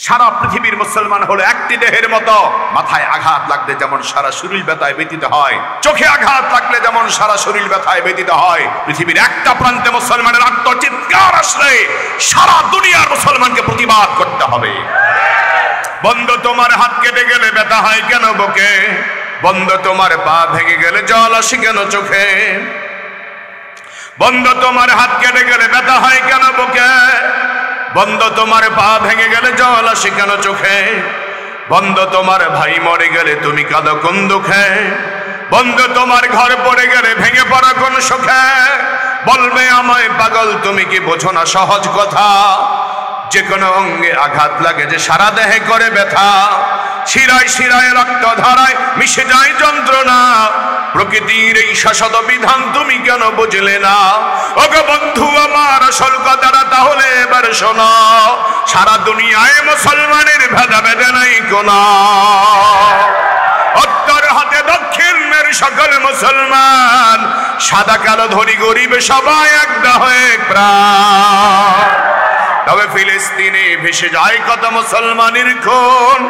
সারা পৃথিবীর মুসলমান হলো একটি দেহের মতো। মাথায় আঘাত লাগলে যেমন সারা শরীর ব্যথায় ব্যথিত হয়, চোখে আঘাত লাগলে যেমন সারা শরীর ব্যথায় ব্যথিত হয়, পৃথিবীর একটা প্রান্তে মুসলমানের আত্মচিৎকার আসলে সারা দুনিয়ার মুসলমানকে প্রতিবাদ করতে হবে। বন্ধু, তোমার হাত কেটে গেলে ব্যথা হয় কেন বুকে? বন্ধু, তোমার পা ভেঙে গেলে জল আসে কেন চোখে? বন্ধু, তোমার হাত কেটে গেলে ব্যথা হয় কেন বুকে? বন্ধু, তোমার পা ভেঙে গেলে জল আসে কেন চোখে? বন্ধু, তোমার ভাই মরে গেলে তুমি কাঁদো কোন দুঃখে? বন্ধু, তোমার ঘর পড়ে গেলে ভেঙে পড়া কোন সুখে? বলবে আমায় পাগল, তুমি কি বোঝো না সহজ কথা? যে কোনো অঙ্গে আঘাত লাগে যে সারা দেহে করে ব্যথা, শিরায় শিরায় রক্ত ধারায় মিশে যায় যন্ত্রণা। প্রকৃতির এই শাশ্বত বিধান তুমি কেন বুঝলে না? ওগো বন্ধু আমার, আসল কথাটা তাহলে এবার শোনো। সারা দুনিয়ায় মুসলমানের ভেদাভেদ নাই কোনো। উত্তর হাতে দক্ষিণের সকল মুসলমান, সাদা কালো ধনী গরিব সবাই একটা হয়ে প্রাণ। তবে ফিলিস্তিনে ভেসে যায় কত মুসলমানের খুন,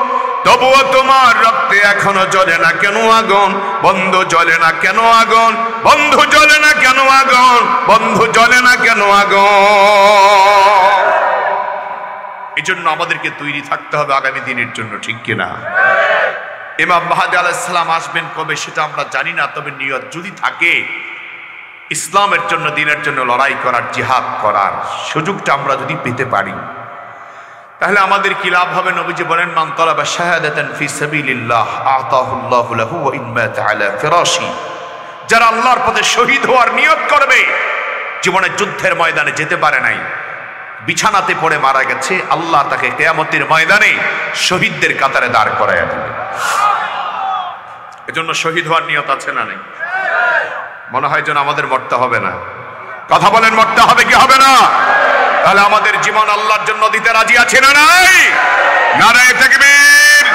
তবুও তোমার রক্তে এখনো জ্বলে না কেন আগুন? বন্ধু, জ্বলে না কেন আগুন? বন্ধু, জ্বলে না কেন আগুন? বন্ধু, জ্বলে না কেন আগুন? এই জন্য আমাদেরকে তৈরি থাকতে হবে আগামী দিনের জন্য, ঠিক কিনা? ইমাম মাহদী আলাইহিস সালাম আসবেন কবে সেটা আমরা জানি না, তবে নিয়ত যদি থাকে ইসলামের জন্য, দ্বীনের জন্য লড়াই করার, জিহাদ করার সুযোগটা আমরা যদি পেতে পারি, তাহলে আমাদের কি লাভ হবে? নবীজি বলেন, মান তালাবা শাহাদাতান ফি সাবিলিল্লাহ আতাহুল্লাহু লাহু ওয়া ইন মাতা আলা ফিরাশি। যারা আল্লাহর পথে শহীদ হওয়ার নিয়ত করবে, জীবনে যুদ্ধের ময়দানে যেতে পারে নাই, বিছানাতে পড়ে মারা গেছে, আল্লাহ তাকে কিয়ামতের ময়দানে শহীদদের কাতারে দাঁড় করায়া দিবে। এজন্য শহীদ হওয়ার নিয়ত আছে না নেই? মনে হয় যেন আমাদের মরতে হবে না। কথা বলেন, মরতে হবে কি হবে না? তাহলে আমাদের জীবন আল্লাহর জন্য দিতে রাজি আছে না নাই? নারায়ে তাকবীর।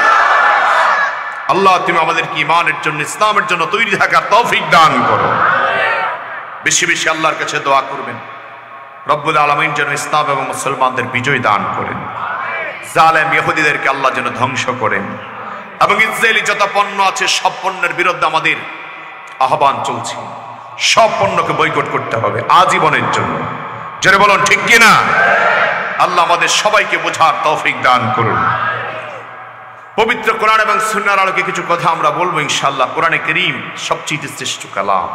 আল্লাহ, তুমি আমাদেরকে ঈমানের জন্য, ইসলামের জন্য তৈরি থাকার তৌফিক দান করো। বেশি বেশি আল্লাহর কাছে দোয়া করবেন, রব্বুল আলামিন যেন ইসলাম এবং মুসলমানদের বিজয় দান করেন। জালেম ইহুদিদেরকে আল্লাহ যেন ধ্বংস করেন, এবং ইসরায়েলি যত পণ্য আছে সব পণ্যের বিরুদ্ধে আমাদের আহ্বান চলছে। সব পণ্যকে বয়কট করতে হবে আজীবনের জন্য। জোরে বলুন, ঠিক কিনা? আল্লাহ আমাদের সবাইকে বোঝার তৌফিক দান করুন। পবিত্র কোরআন এবং সুন্নাহর আলোকে কিছু কথা আমরা বলবো ইনশাআল্লাহ। কোরআনে কারীম সবচেয়ে শ্রেষ্ঠ কালাম।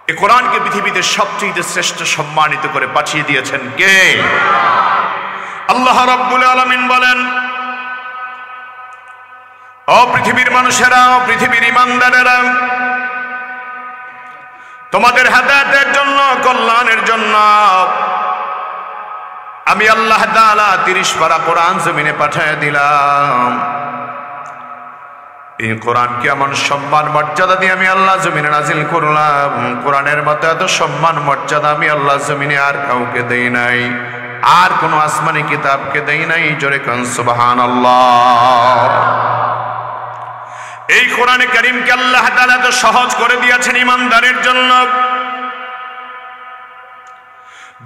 এই কোরআনকে পৃথিবীতে সবচেয়ে শ্রেষ্ঠ সম্মানিত করে পাঠিয়ে দিয়েছেন কে? আল্লাহ রাব্বুল আলামিন বলেন, ও পৃথিবীর মানুষেরা, ও পৃথিবীর ঈমানদারেরা, তোমাদের হেদায়েতের জন্য, কল্যাণের জন্য আমি আল্লাহ তাআলা 30 পারা কোরআন জমিনে পাঠিয়ে দিলাম। এই কোরআনকে এমন সম্মান মর্যাদা দিয়ে আমি আল্লাহ জমিনে নাজিল করলাম, কোরআনের মতো এত সম্মান মর্যাদা আমি আল্লাহ জমিনে আর কাউকে দেই নাই, আর কোন আসমানি কিতাবকে দেই নাই। জোরে কোন সুবহানাল্লাহ। এই কোরআনে কারীমকে আল্লাহ তাআলা তো সহজ করে দিয়েছেন ঈমানদারের জন্য।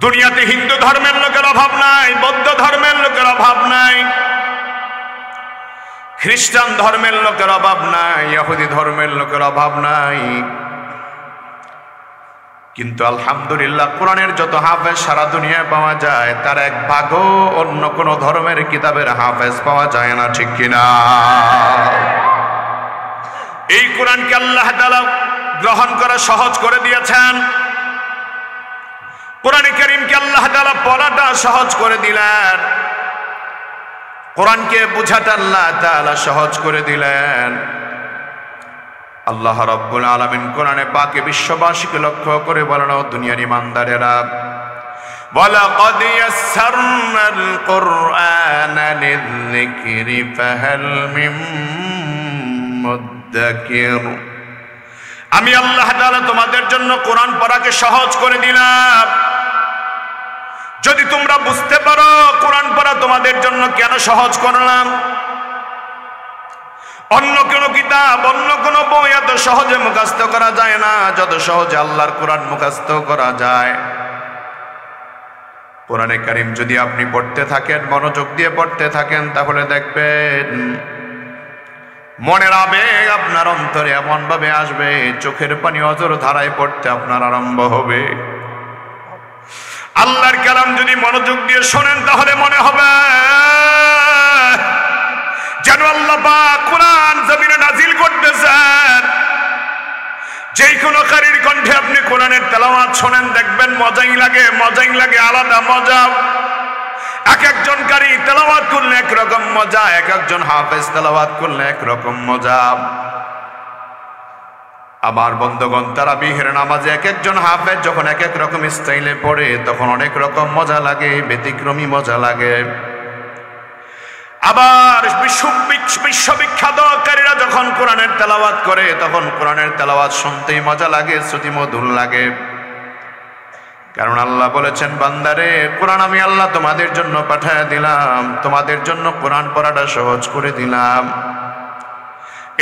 দুনিয়াতে হিন্দু ধর্মের লোকের অভাব নাই, বৌদ্ধ ধর্মের লোকের অভাব নাই, খ্রিস্টান ধর্মের লোকের অভাব নাই, ইহুদি ধর্মের লোকের অভাব নাই। কিন্তু আলহামদুলিল্লাহ কোরআনের যত হাফেজ সারা দুনিয়ায় পাওয়া যায়, তার এক ভাগও অন্য কোন ধর্মের কিতাবের হাফেজ পাওয়া যায় না, ঠিক কিনা? এই কোরআনকে আল্লাহ তাআলা গ্রহণ করা সহজ করে দিয়েছেন। কোরআনে কারীমকে আল্লাহ তাআলা পড়াটা সহজ করে দিলেন, কোরআনকে বোঝাটা আল্লাহ তাআলা সহজ করে দিলেন। আল্লাহ রাব্বুল আলামিন কোরআনে পাকে বিশ্ববাসীকে লক্ষ্য করে বলেন, ও দুনিয়ার ঈমানদারেরা, ওয়ালাকাদ ইয়াসসারনাল কুরআনা লিয-যিকরি ফাহাল মিন মুদ্দাকির। আমি আল্লাহ তাআলা তোমাদের জন্য কোরআন পড়াকে সহজ করে দিলাম। যদি তোমরা বুঝতে পারো কোরআন পড়া তোমাদের জন্য কেন সহজ করলাম। অন্য কোন কিতাব, অন্য কোন বই এত সহজে মুখস্থ করা যায় না যত সহজে আল্লাহর কোরআন মুখস্থ করা যায়। কোরআনে কারীম যদি আপনি পড়তে থাকেন, মনোযোগ দিয়ে পড়তে থাকেন, তাহলে দেখবেন মনের আবেগ আপনার অন্তরে এমন ভাবে আসবে, চোখের পানি অজর ধারায় পড়তে আপনার আরম্ভ হবে। আল্লাহর কালাম যদি মনোযোগ দিয়ে শোনেন, তাহলে মনে হবে যেন আল্লাহ পাক কোরআন জমিনে নাজিল করতেছেন। যেই কোনো কারীর কণ্ঠে আপনি কোরআনের তেলাওয়াত শোনেন, দেখবেন মজাই লাগে, আলাদা মজা। এক একজন কারী তেলাওয়াত করলে একরকম মজা, এক একজন হাফেজ তেলাওয়াত করলে একরকম মজা। আমার বন্ধুগণ, তারাবিহের নামাজে এক একজন হাফেজ যখন এক এক রকম স্টাইলে পড়ে, তখন অনেক রকম মজা লাগে, ব্যতিক্রমী মজা লাগে। আবার বিশ্ববিখ্যাত কারীরা যখন কোরআনের তেলাওয়াত করে, তখন কোরআনের তেলাওয়াত শুনতেই মজা লাগে, শ্রুতিমধুর লাগে। কারণ আল্লাহ বলেছেন, বান্দারে কোরআন আমি আল্লাহ তোমাদের জন্য পাঠিয়ে দিলাম, তোমাদের জন্য কোরআন পড়াটা সহজ করে দিলাম।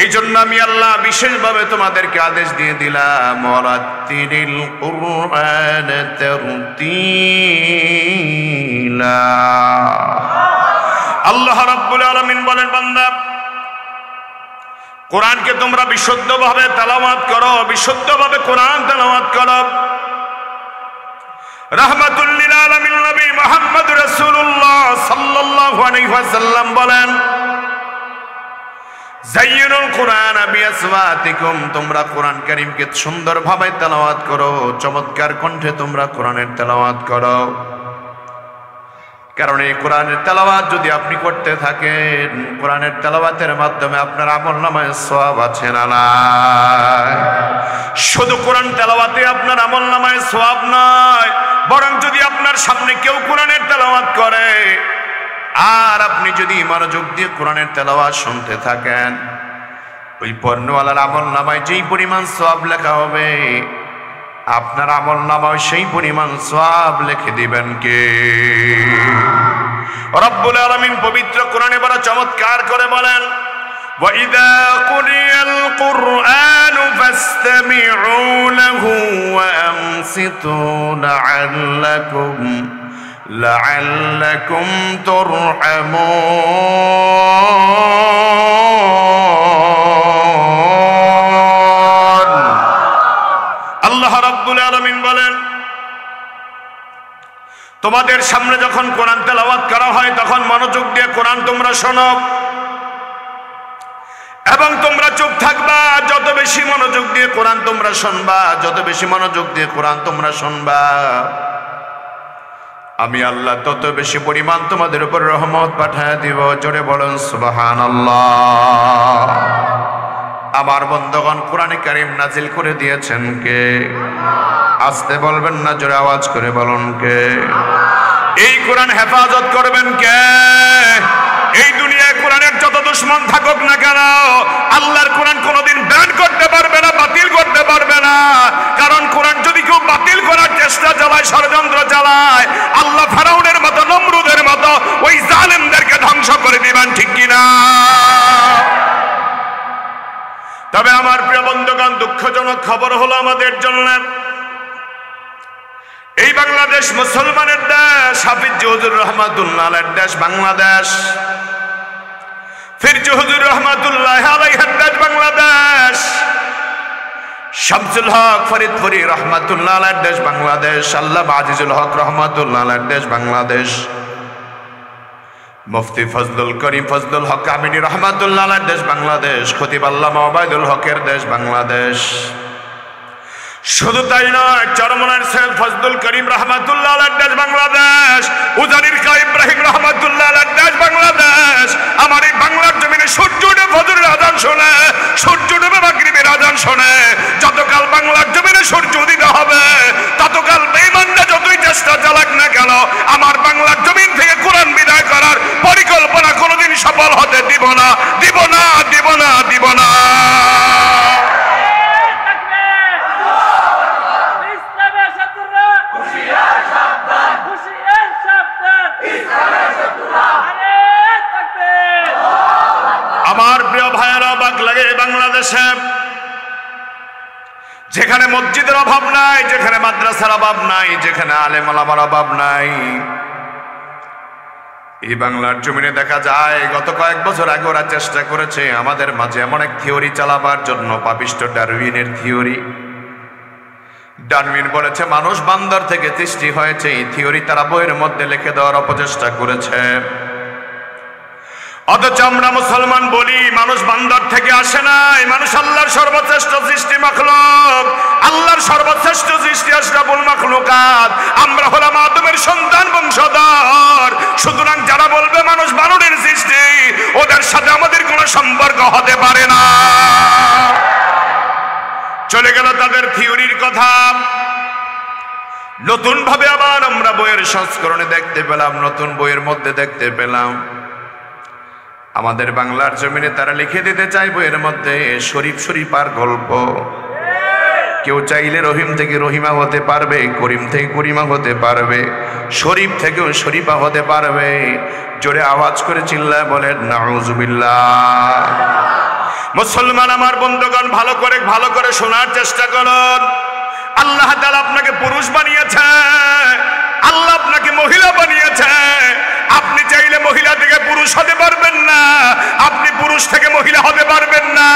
এই জন্য আমি আল্লাহ বিশেষভাবে তোমাদেরকে আদেশ দিয়ে দিলাম, ওয়ারাত্তিলিল কুরআন তারতিলা। আল্লাহ রাব্বুল আলামিন বলেন, বান্দা কোরআনকে তোমরা বিশুদ্ধভাবে তেলাওয়াত করো, বিশুদ্ধভাবে কোরআন তেলাওয়াত করো। রাহমাতুল লিল আলামিন নবী মুহাম্মদ রাসূলুল্লাহ সাল্লাল্লাহু আলাইহি ওয়াসাল্লাম বলেন, যায়্যিনুল কুরআন বিআসওয়াতিকুম, তোমরা কোরআন কারীমকে সুন্দরভাবে তেলাওয়াত করো, চমৎকার কণ্ঠে তোমরা কোরআনের তেলাওয়াত করো। কারণ এই কোরআনের তেলাওয়াত যদি আপনি করতে থাকেন, কোরআনের তেলাওয়াতের মাধ্যমে আপনার আমলনামায় সওয়াব আছে না নাই? শুধু কোরআন তেলাওয়াতে আপনার আমলনামায় সওয়াব নয়, বরং যদি আপনার সামনে কেউ কোরআনের তেলাওয়াত করে আর আপনি যদি মনোযোগ দিয়ে কোরআনের তেলাওয়াত শুনতে থাকেন, ওই পর্ণওয়ালার আমলনামায় যেই পরিমাণ সওয়াব লেখা হবে, আপনার আমলনামায় সেই পরিমাণ সওয়াব লিখে দিবেন কে? রব্বুল আলামিন পবিত্র কোরআনে বড় চমৎকার করে বলেন, ওয়াইদা কুরিয়াল কুরআনু ফাসতামিউ লাহু ওয়া আমসিতু লাআল্লাকুম তুরহামুন। আল্লাহ রাব্বুল আলামিন বলেন, তোমাদের সামনে যখন কোরআন তেলাওয়াত করা হয়, তখন মনোযোগ দিয়ে কোরআন তোমরা শোনো এবং তোমরা চুপ থাকবা। যত বেশি মনোযোগ দিয়ে কোরআন তোমরা শুনবা, যত বেশি মনোযোগ দিয়ে কোরআন তোমরা শুনবা, আমি আল্লাহ তত বেশি পরিমাণ তোমাদের উপর রহমত পাঠিয়ে দিব। জোরে বলুন সুবহানাল্লাহ। আমার বন্ধুগণ, কোরআনে কারীম নাজিল করে দিয়েছেন কে? আস্তে বলবেন না, জোরে আওয়াজ করে বলুন কে? এই কোরআন হেফাজত করবেন কে? এই দুনিয়ায় কোরআনের যত দুশমন থাকুক না কেন, আল্লাহর কোরআন কোনোদিন ব্যান করতে পারবে না, বাতিল করতে পারবে না। কারণ কোরআন যদি কেউ বাতিল করার চেষ্টা চালায়, ষড়যন্ত্র চালায়, আল্লাহ ফেরাউনের মতো, নমরুদের মতো ওই জালেমদেরকে ধ্বংস করে দিবেন, ঠিক কিনা? তবে আমার প্রিয় বন্ধুগণ, দুঃখজনক খবর হলো আমাদের জন্য, এই বাংলাদেশ মুসলমানের দেশ, হাফিজ হুজুর রহমাতুল্লাহ আলাইহির দেশ বাংলাদেশ, ফিরজু হুজুর রহমাতুল্লাহ আলাইহির দেশ বাংলাদেশ, শামসুল হক ফরিদপুরি রহমাতুল্লাহ আলাইহির দেশ বাংলাদেশ, আল্লামা আজিজুল হক রহমাতুল্লাহ আলাইহির দেশ বাংলাদেশ, মুফতি ফজলুল করিম ফজলুল হক আমিনী রহমাতুল্লাহ আলাইহির দেশ বাংলাদেশ, খতিব আল্লামা ওবায়দুল হকের দেশ বাংলাদেশ। শুধু তাই নয়, চরমনার সৈয়দ ফজলুল করিম রহমাতুল্লাহ আলাইহির দেশ বাংলাদেশ, উজানির কা ইব্রাহিম রহমাতুল্লাহ আলাইহির দেশ বাংলাদেশ। আমার এই বাংলার জমিনে সূর্য উঠে ফজরের আযান শোনে, সূর্য ডুবে মাগরিবের আযান শোনে। যতকাল বাংলার জমিনে সূর্য উদিত হবে, ততকাল বেঈমানরা যতই চেষ্টা চালাক না কেন, আমার বাংলার জমিন থেকে কোরআন বিদায় করার পরিকল্পনা কোনোদিন সফল হতে দিব না, দিব না, দিব না, দিব না। আমার প্রিয় ভাইয়েরা, অবাক লাগে বাংলাদেশে যেখানে মসজিদের অভাব নাই, যেখানে মাদ্রাসার অভাব নাই, যেখানে আলেম ওলামার অভাব নাই, এই বাংলার জমিনে দেখা যায় গত কয়েক বছর আগে ওরা চেষ্টা করেছে আমাদের মাঝে এমন এক থিওরি চালাবার জন্য, পাপিষ্ট ডারউইনের থিওরি। ডারউইন বলেছে মানুষ বান্দর থেকে সৃষ্টি হয়েছে, এই থিওরি তারা বইয়ের মধ্যে লিখে দেওয়ার অপচেষ্টা করেছে। অথচ আমরা মুসলমান বলি মানুষ বান্দর থেকে আসে নাই, মানুষ আল্লাহর সর্বশ্রেষ্ঠ সৃষ্টি মাখলুক, আল্লাহর সর্বশ্রেষ্ঠ সৃষ্টি আশরাফুল মাখলুকাত। আমরা হলাম আদমের সন্তান বংশধর। সুতরাং যারা বলবে মানুষ বানরের সৃষ্টি, ওদের সাথে আমাদের কোনো সম্পর্ক হতে পারে না। চলে গেল তাদের থিওরির কথা। নতুন ভাবে আবার আমরা বইয়ের সংস্করণে দেখতে পেলাম, নতুন বইয়ের মধ্যে দেখতে পেলাম আমাদের বাংলার জমিনে তারা লিখে দিতে চায় বইয়ের মধ্যে শরীফ শরীফার গল্প। কেউ চাইলে রহিম থেকে রহিমা হতে পারবে, করিম থেকে করিমা হতে পারবে, শরীফ থেকেও শরীফা হতে পারবে। জোরে আওয়াজ করে চিল্লায় বলেন নাউজুবিল্লাহ। মুসলমান আমার বন্ধুগণ, ভালো করে শোনার চেষ্টা করুন। আল্লাহ তাআলা আপনাকে পুরুষ বানিয়েছে, আল্লাহ আপনাকে মহিলা বানিয়েছে। আপনি চাইলে মহিলা থেকে পুরুষ হতে পারবেন না, আপনি পুরুষ থেকে মহিলা হতে পারবেন না।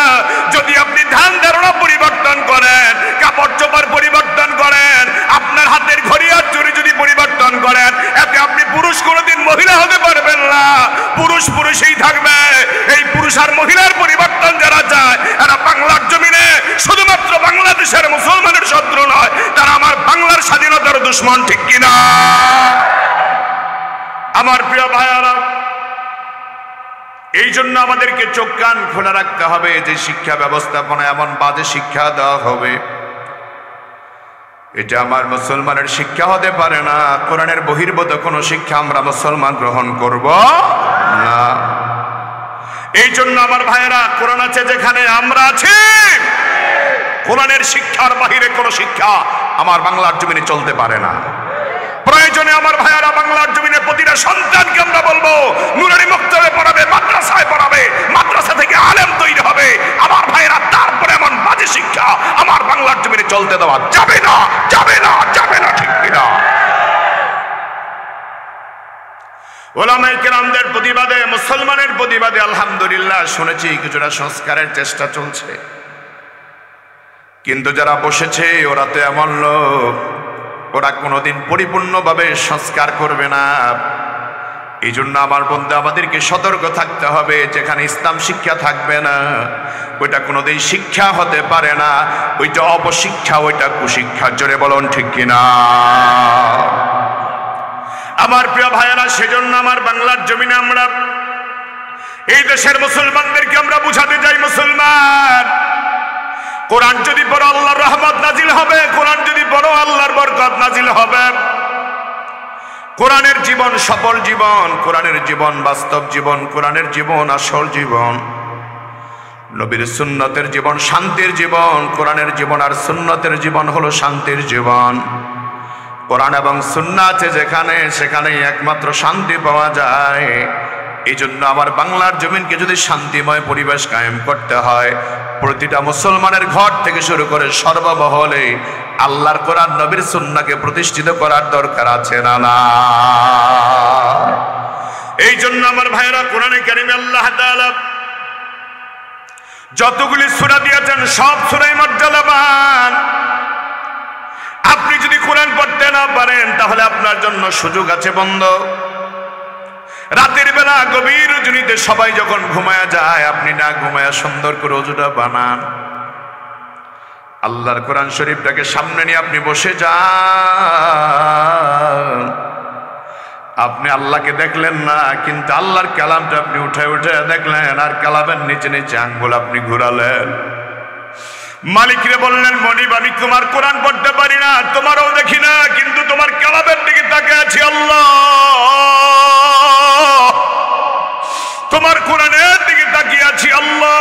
যদি আপনি ধ্যান ধারণা পরিবর্তন করেন, কাপড় চোপড় পরিবর্তন করেন, আপনার হাতের ঘড়ি আর চুরি যদি পরিবর্তন করেন, এতে আপনি পুরুষ কোনোদিন মহিলা হতে পারবেন না। পুরুষ পুরুষই থাকবে। এই পুরুষ আর মহিলার পরিবর্তন যারা চায়, এরা বাংলার জমিনে শুধুমাত্র বাংলাদেশের মুসলমানের শত্রু নয়, তারা আমার বাংলার স্বাধীনতার দুশ্মন, ঠিক কিনা? আমার প্রিয় ভাইয়ারা, এই জন্য আমাদেরকে চোখ কান খোলা রাখতে হবে যে শিক্ষা ব্যবস্থাপনা এমন বাজে শিক্ষা দেওয়া হবে, এটা আমার মুসলমানের শিক্ষা হতে পারে না। কোরআনের বহির্ভূত কোনো শিক্ষা আমরা মুসলমান গ্রহণ করব না। এই জন্য আমার ভাইয়েরা, কোরআন আছে যেখানে আমরা আছি, কোরআনের শিক্ষার বাহিরে কোনো শিক্ষা আমার বাংলার জমিনে চলতে পারে না। প্রয়োজনে আমার ভাইয়ারা বাংলার জমিনে প্রতিটা সন্তানকে আমরা বলবো নুরানি মক্তবে পড়াবে, মাদ্রাসায় পড়াবে, মাদ্রাসা থেকে আলেম তৈরি হবে। আমার ভাইয়েরা, তারপরে এমন বাজে শিক্ষা আমার বাংলার জমিনে চলতে দেওয়া যাবে না, যাবে না, যাবে না, ঠিক কিনা? ওলামায়ে কেরামদের প্রতিবাদে, মুসলমানের প্রতিবাদে আলহামদুলিল্লাহ শুনেছি কিছুটা সংস্কারের চেষ্টা চলছে, কিন্তু যারা বসেছে ওরা তো এমন লোক, ওরা কোনোদিন পরিপূর্ণভাবে সংস্কার করবে না। এই জন্য আমার বন্ধু, আমাদেরকে সতর্ক থাকতে হবে। যেখানে ইসলাম শিক্ষা থাকবে না, ওইটা কোনোদিন শিক্ষা হতে পারে না, ওইটা অপশিক্ষা, ওইটা কুশিক্ষা। জোরে বলুন ঠিক কিনা? আমার প্রিয় ভাইয়েরা, সেজন্য আমার বাংলার জমিনে আমরা এই দেশের মুসলমানদেরকে আমরা বুঝাতে চাই, মুসলমান, কোরআন যদি পড়ো আল্লাহর রহমত নাজিল হবে, কোরআন যদি পড়ো আল্লাহর বরকত নাজিল হবে। কোরআনের জীবন সফল জীবন, কোরআনের জীবন বাস্তব জীবন, কোরআনের জীবন আসল জীবন, নবীর সুন্নতের জীবন শান্তির জীবন। কোরআনের জীবন আর সুন্নতের জীবন হলো শান্তির জীবন। কোরআন এবং সুন্নাহ আছে যেখানে, সেখানেই একমাত্র শান্তি পাওয়া যায়। এই জন্য আমার বাংলার জমিনকে যদি শান্তিময় পরিবেশ কায়েম করতে হয়, প্রতিটা মুসলমানের ঘর থেকে শুরু করে সর্বমহলে আল্লাহর কোরআন নবীর সুন্নাহকে প্রতিষ্ঠিত করার দরকার আছে না? না। এই জন্য আমার ভাইয়েরা, কোরআনে কারিমে আল্লাহ তাআলা যতগুলি সূরা দিয়েছেন সব সূরাই মর্যাদাবান। আপনি যদি কোরআন পড়তে না পারেন, তাহলে আপনার জন্য সুযোগ আছে বন্ধু। রাতের বেলা গভীর রজনীতে সবাই যখন ঘুমায়া যায়, আপনি না ঘুমায়া সুন্দর করে ওযুটা বানান, আল্লাহর কোরআন শরীফটাকে সামনে নিয়ে আপনি বসে যান। আপনি আল্লাহকে দেখলেন না, কিন্তু আল্লাহর কালামটা আপনি উঠে উঠে দেখলেন, আর কালামের নিচে নিচে আঙ্গুল আপনি ঘুরালেন। মালিকরে বললেন, মনিব, আমি তোমার কোরআন পড়তে পারি না, তোমারও দেখি না, কিন্তু তোমার কালামের দিকে তাকিয়ে আছি আল্লাহ, তোমার কোরআনের দিকে তাকিয়ে আছি আল্লাহ।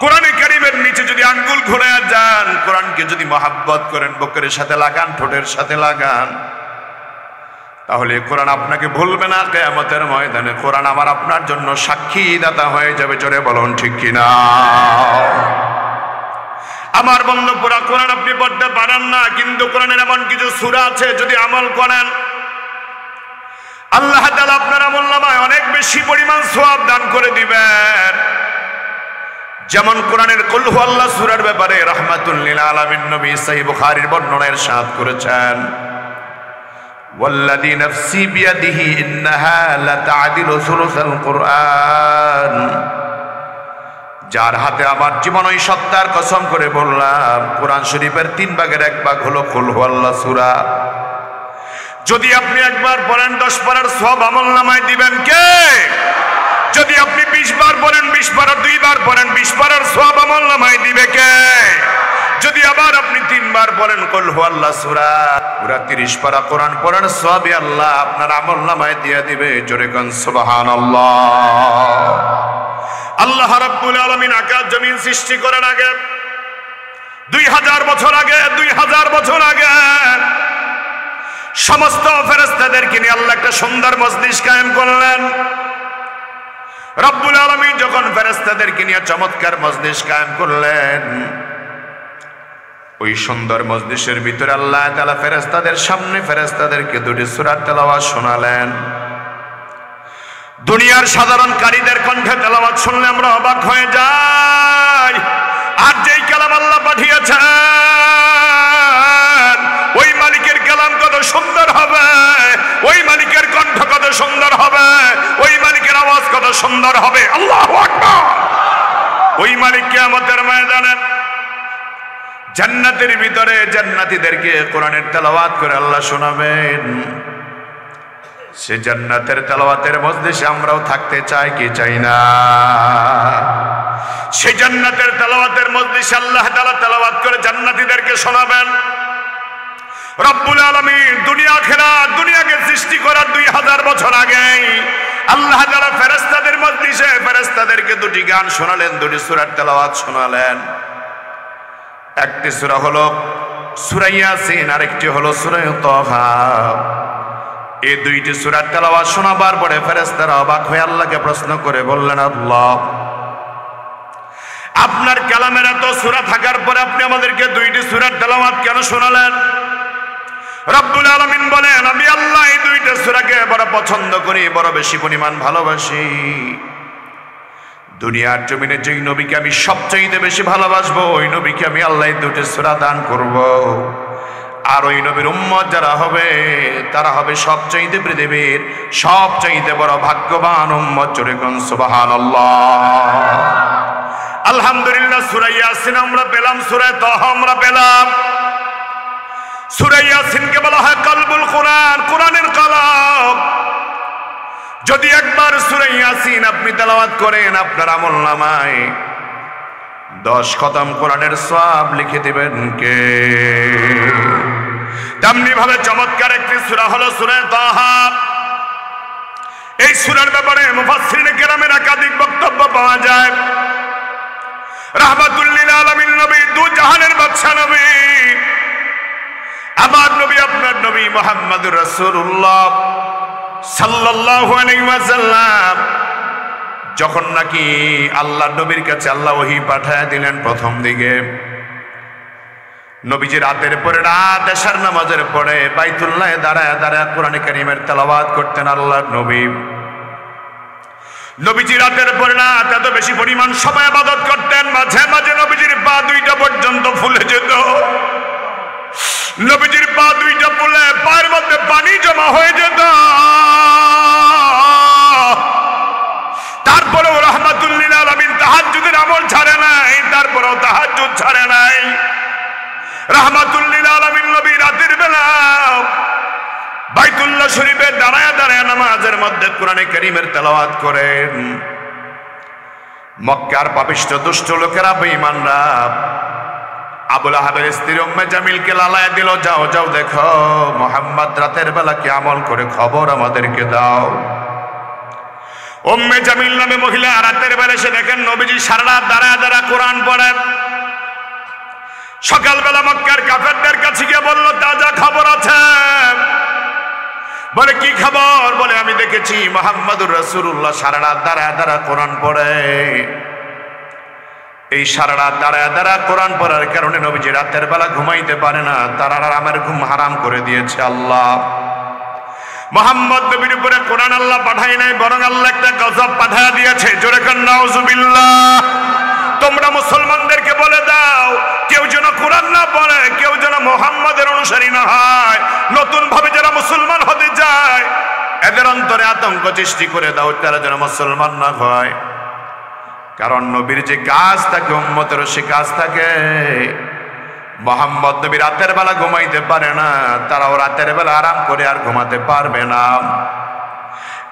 কোরআনে কারীমের নিচে যদি আঙ্গুল ঘুরে যান, কোরআনকে যদি মহাব্বত করেন, বুকের সাথে লাগান, ঠোঁটের সাথে লাগান, তাহলে কোরআন আপনাকে ভুলবে না। কিয়ামতের ময়দানে কোরআন আমার আপনার জন্য সাক্ষী দাতা হয়ে যাবে। জোরে বলুন ঠিক কিনা? আমার বন্ধু পুরা কোরআন আপনি পড়তে পারেন না, কিন্তু কোরআনের এমন কিছু সূরা আছে যদি আমল করেন আল্লাহ তাআলা আপনার আমলনামায় অনেক বেশি পরিমাণ সওয়াব দান করে দিবেন। যেমন কোরআনের কুল হুয়াল্লাহ সূরার ব্যাপারে রাহমাতুল লিল আলামিন নবী সহিহ বুখারীর বর্ণনায় ইরশাদ করেছেন, ওয়াল্লাযী নাফসি বিয়াদিহি ইন্নাহা লাতা'দিলু সুলুসাল কুরআন, যার হাতে আমার জীবন ওই সত্তার কসম করে বললাম কোরআন শরীফের 3 ভাগের 1 ভাগ হলো কুল হুয়াল্লাহ সূরা। যদি আপনি একবার পড়েন 10 পারার সওয়াব আমলনামায় দিবেন কে? যদি আপনি 20 বার পড়েন 20 পারার 2 বার পড়েন 20 পারার সওয়াব আমলনামায় দিবে কে? যদি আবার আপনি 3 বার পড়েন কুল হুয়াল্লাহ সূরা, পুরা 30 পারা কোরআন পড়ার সওয়াব আল্লাহ আপনার আমলনামায় দিয়ে দিবে। জোরে কোন সুবহানাল্লাহ। আল্লাহ রাব্বুল আলামিন আকাশ জমিন সৃষ্টি করার আগে 2000 বছর আগে 2000 বছর আগে সমস্ত ফেরেশতাদেরকে নিয়ে আল্লাহ একটা সুন্দর মজলিস কায়েম করলেন। রব্বুল আলামিন যখন ফেরেশতাদেরকে নিয়ে চমৎকার মজলিস কায়েম করলেন, ওই সুন্দর মজলিসের ভিতরে আল্লাহ তাআলা ফেরেশতাদের সামনে ফেরেশতাদেরকে 2টি সূরা তেলাওয়াত শোনালেন। দুনিয়ার সাধারণ কারীদের কণ্ঠে তেলাওয়াত শুনলে আমরা অবাক হয়ে যাই, আর যেই কালাম আল্লাহ পাঠিয়েছেন ওই মালিকের কালাম কত সুন্দর হবে, ওই মালিকের কণ্ঠ কত সুন্দর হবে, ওই মালিকের আওয়াজ কত সুন্দর হবে। আল্লাহু আকবার। ওই মালিক কিয়ামতের ময়দানে জান্নাতের ভিতরে জান্নাতীদেরকে কোরআনের তেলাওয়াত করে আল্লাহ শোনাবেন। সে জান্নাতের তেলাওয়াতের মজলিসে আমরাও থাকতে চাই কি চাই না? সেই জান্নাতের তেলাওয়াতের মজলিসে আল্লাহ তাআলা তেলাওয়াত করে জান্নাতীদেরকে শোনাবেন। রব্বুল আলামিন দুনিয়া আখিরাত দুনিয়াকে সৃষ্টি করার 2000 বছর আগে আল্লাহ তাআলা ফেরেশতাদের মজলিসে ফেরেশতাদেরকে 2টি গান শোনালেন, 2টি সূরার তেলাওয়াত শোনালেন। একটি সূরা হলো সূরা ইয়াসিন, আরেকটি হলো সূরা তাহা। এই 2টি সূরার তেলাওয়াত শোনাবার পরে ফেরেশতারা অবাক হয়ে আল্লাহকে প্রশ্ন করে বললেন, আল্লাহ আপনার কালামের এত সূরা থাকার পরে আপনি আমাদেরকে 2টি সূরার তেলাওয়াত কেন শোনালেন? রব্বুল আলামিন বলেন, আমি আল্লাহ এই 2টা সূরাকে বড় পছন্দ করি, বড় বেশি পরিমাণ ভালোবাসি। দুনিয়ার জমিনে যেই নবীকে আমি সবচেয়ে বেশি ভালোবাসবো ওই নবীকে আমি আল্লাহ 2টি সূরা দান করব। আর ওই নবীর উম্মত যারা হবে তারা হবে সবচেয়ে পৃথিবীর সবচেয়ে বড় ভাগ্যবান উম্মত। জোরে কোন সুবহানাল্লাহ। আলহামদুলিল্লাহ। সূরা ইয়াসিন আমরা পেলাম, সূরা তাহা আমরা পেলাম। সূরা ইয়াসিনকে বলা হয় কলবুল কোরআন, কোরআনের কলব। যদি একবার সূরা ইয়াসিন আপনি তেলাওয়াত করেন আপনার আমলনামায় 10 খতম কোরআনের সওয়াব লিখে দিবেন কে? তেমনি ভাবে চমৎকার একটি সূরা হলো সূরা তাহা। এই সূরার ব্যাপারে মুফাসসিরিনে কেরামের একাধিক বক্তব্য পাওয়া যায়। রাহমাতুল লিল আলামিন নবী, 2 জাহানের বাদশা নবী, আমার নবী আপনার নবী মুহাম্মদুর রাসূলুল্লাহ সাল্লাল্লাহু আলাইহি ওয়াসাল্লাম যখন নাকি আল্লাহ নবীর কাছে আল্লাহ ওহী পাঠায় দিলেন, প্রথম দিকে নবীজি রাতের পরে রাত এশার নামাজের পরে বাইতুল্লাহে দাঁড়ায় দাঁড়ায় কোরআনে কারীমের তেলাওয়াত করতেন আল্লাহর নবী। নবীজি রাতের পরে রাত এত বেশি পরিমাণ সময় ইবাদত করতেন, মাঝে মাঝে নবীজির পা 2টা পর্যন্ত ফুলে যেত। নবীজির পা 2টা ফুলে পায়ের মধ্যে পানি জমা হয়ে যেত। তারপরেও রাহমাতুল লিল আলামিন তাহাজ্জুদের আমল ছাড়ে নাই, তারপরেও তাহাজ্জুদ ছাড়ে নাই। রাহমাতুল লিল আলামিন নবী রাতের বেলা বাইতুল্লাহ শরীফে দাঁড়ায় দাঁড়ায় নামাজের মধ্যে কোরআনে কারীমের তেলাওয়াত করেন। মক্কার পাপিষ্ঠ দুষ্ট লোকেরা বেঈমানরা আবুল আহাবের স্ত্রী উম্মে জামিলকে লালায় দিল, যাও যাও দেখো মুহাম্মদ রাতের বেলা কি আমল করে, খবর আমাদেরকে দাও। উম্মে জামিল নামে মহিলা রাতের বেলা এসে দেখেন নবীজি সারা রাত দাঁড়ায় দাঁড়ায় কোরআন পড়েন। সকালবেলা মক্কার কাফেরদের কাছে গিয়ে বলল, তাজা খবর আছে। বলে কি খবর? বলে আমি দেখেছি মুহাম্মদুর রাসূলুল্লাহ সারা রাত দাঁড়ায় দাঁড়ায় কোরআন পড়ে। এই সারা রাত দাঁড়ায় দাঁড়ায় কোরআন পড়ার কারণে নবীজি রাতের বেলা ঘুমাইতে পারে না, তার আরামের ঘুম হারাম করে দিয়েছে আল্লাহ। মুহাম্মদ নবীর উপরে কোরআন আল্লাহ পাঠায় নাই, বরং আল্লাহ একটা গজব পাঠায় দিয়েছে। জোরে কান নাউজুবিল্লাহ। তোমরা মুসলমানদেরকে বলে দাও, কেউ যেন কোরআন না পড়ে, কেউ যেন মুহাম্মাদের অনুসারী না হয়, নতুন ভাবে যারা মুসলমান হতে যায় এদের অন্তরে আতঙ্ক সৃষ্টি করে দাও, তারা যেন মুসলমান না হয়। কারণ নবীর যে কাজ থাকে, উম্মতেরও সে কাজ থাকে। মুহাম্মদ নবী রাতের বেলা ঘুমাইতে পারে না, তারাও রাতের বেলা আরাম করে আর ঘুমাতে পারবে না।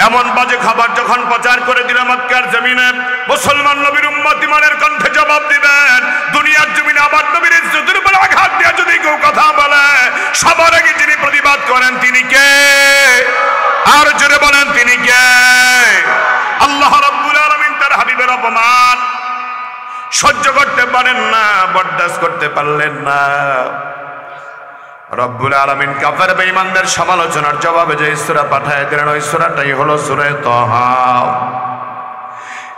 এমন বাজে খবর যখন প্রচার করে দিল মক্কার জমিনে, মুসলমান নবীর উম্মত ইমানের কণ্ঠে জবাব দিবেন। দুনিয়ার জমিনে আবার নবীর ইজ্জতের উপর আঘাত দিয়ে যদি কেউ কথা বলে, সবার আগে যিনি প্রতিবাদ করেন তিনি কে? আর জোরে বলেন তিনি কে? আল্লাহ রাব্বুল আলামিন তার হাবিবের অপমান সহ্য করতে পারেন না, বরদাস্ত করতে পারলেন না। রব্বুল আলামিন কাফের বেঈমানদের সমালোচনার জবাবে যে সূরা পাঠায় দিলেন, ওই সূরাটাই হলো সূরা তাহা।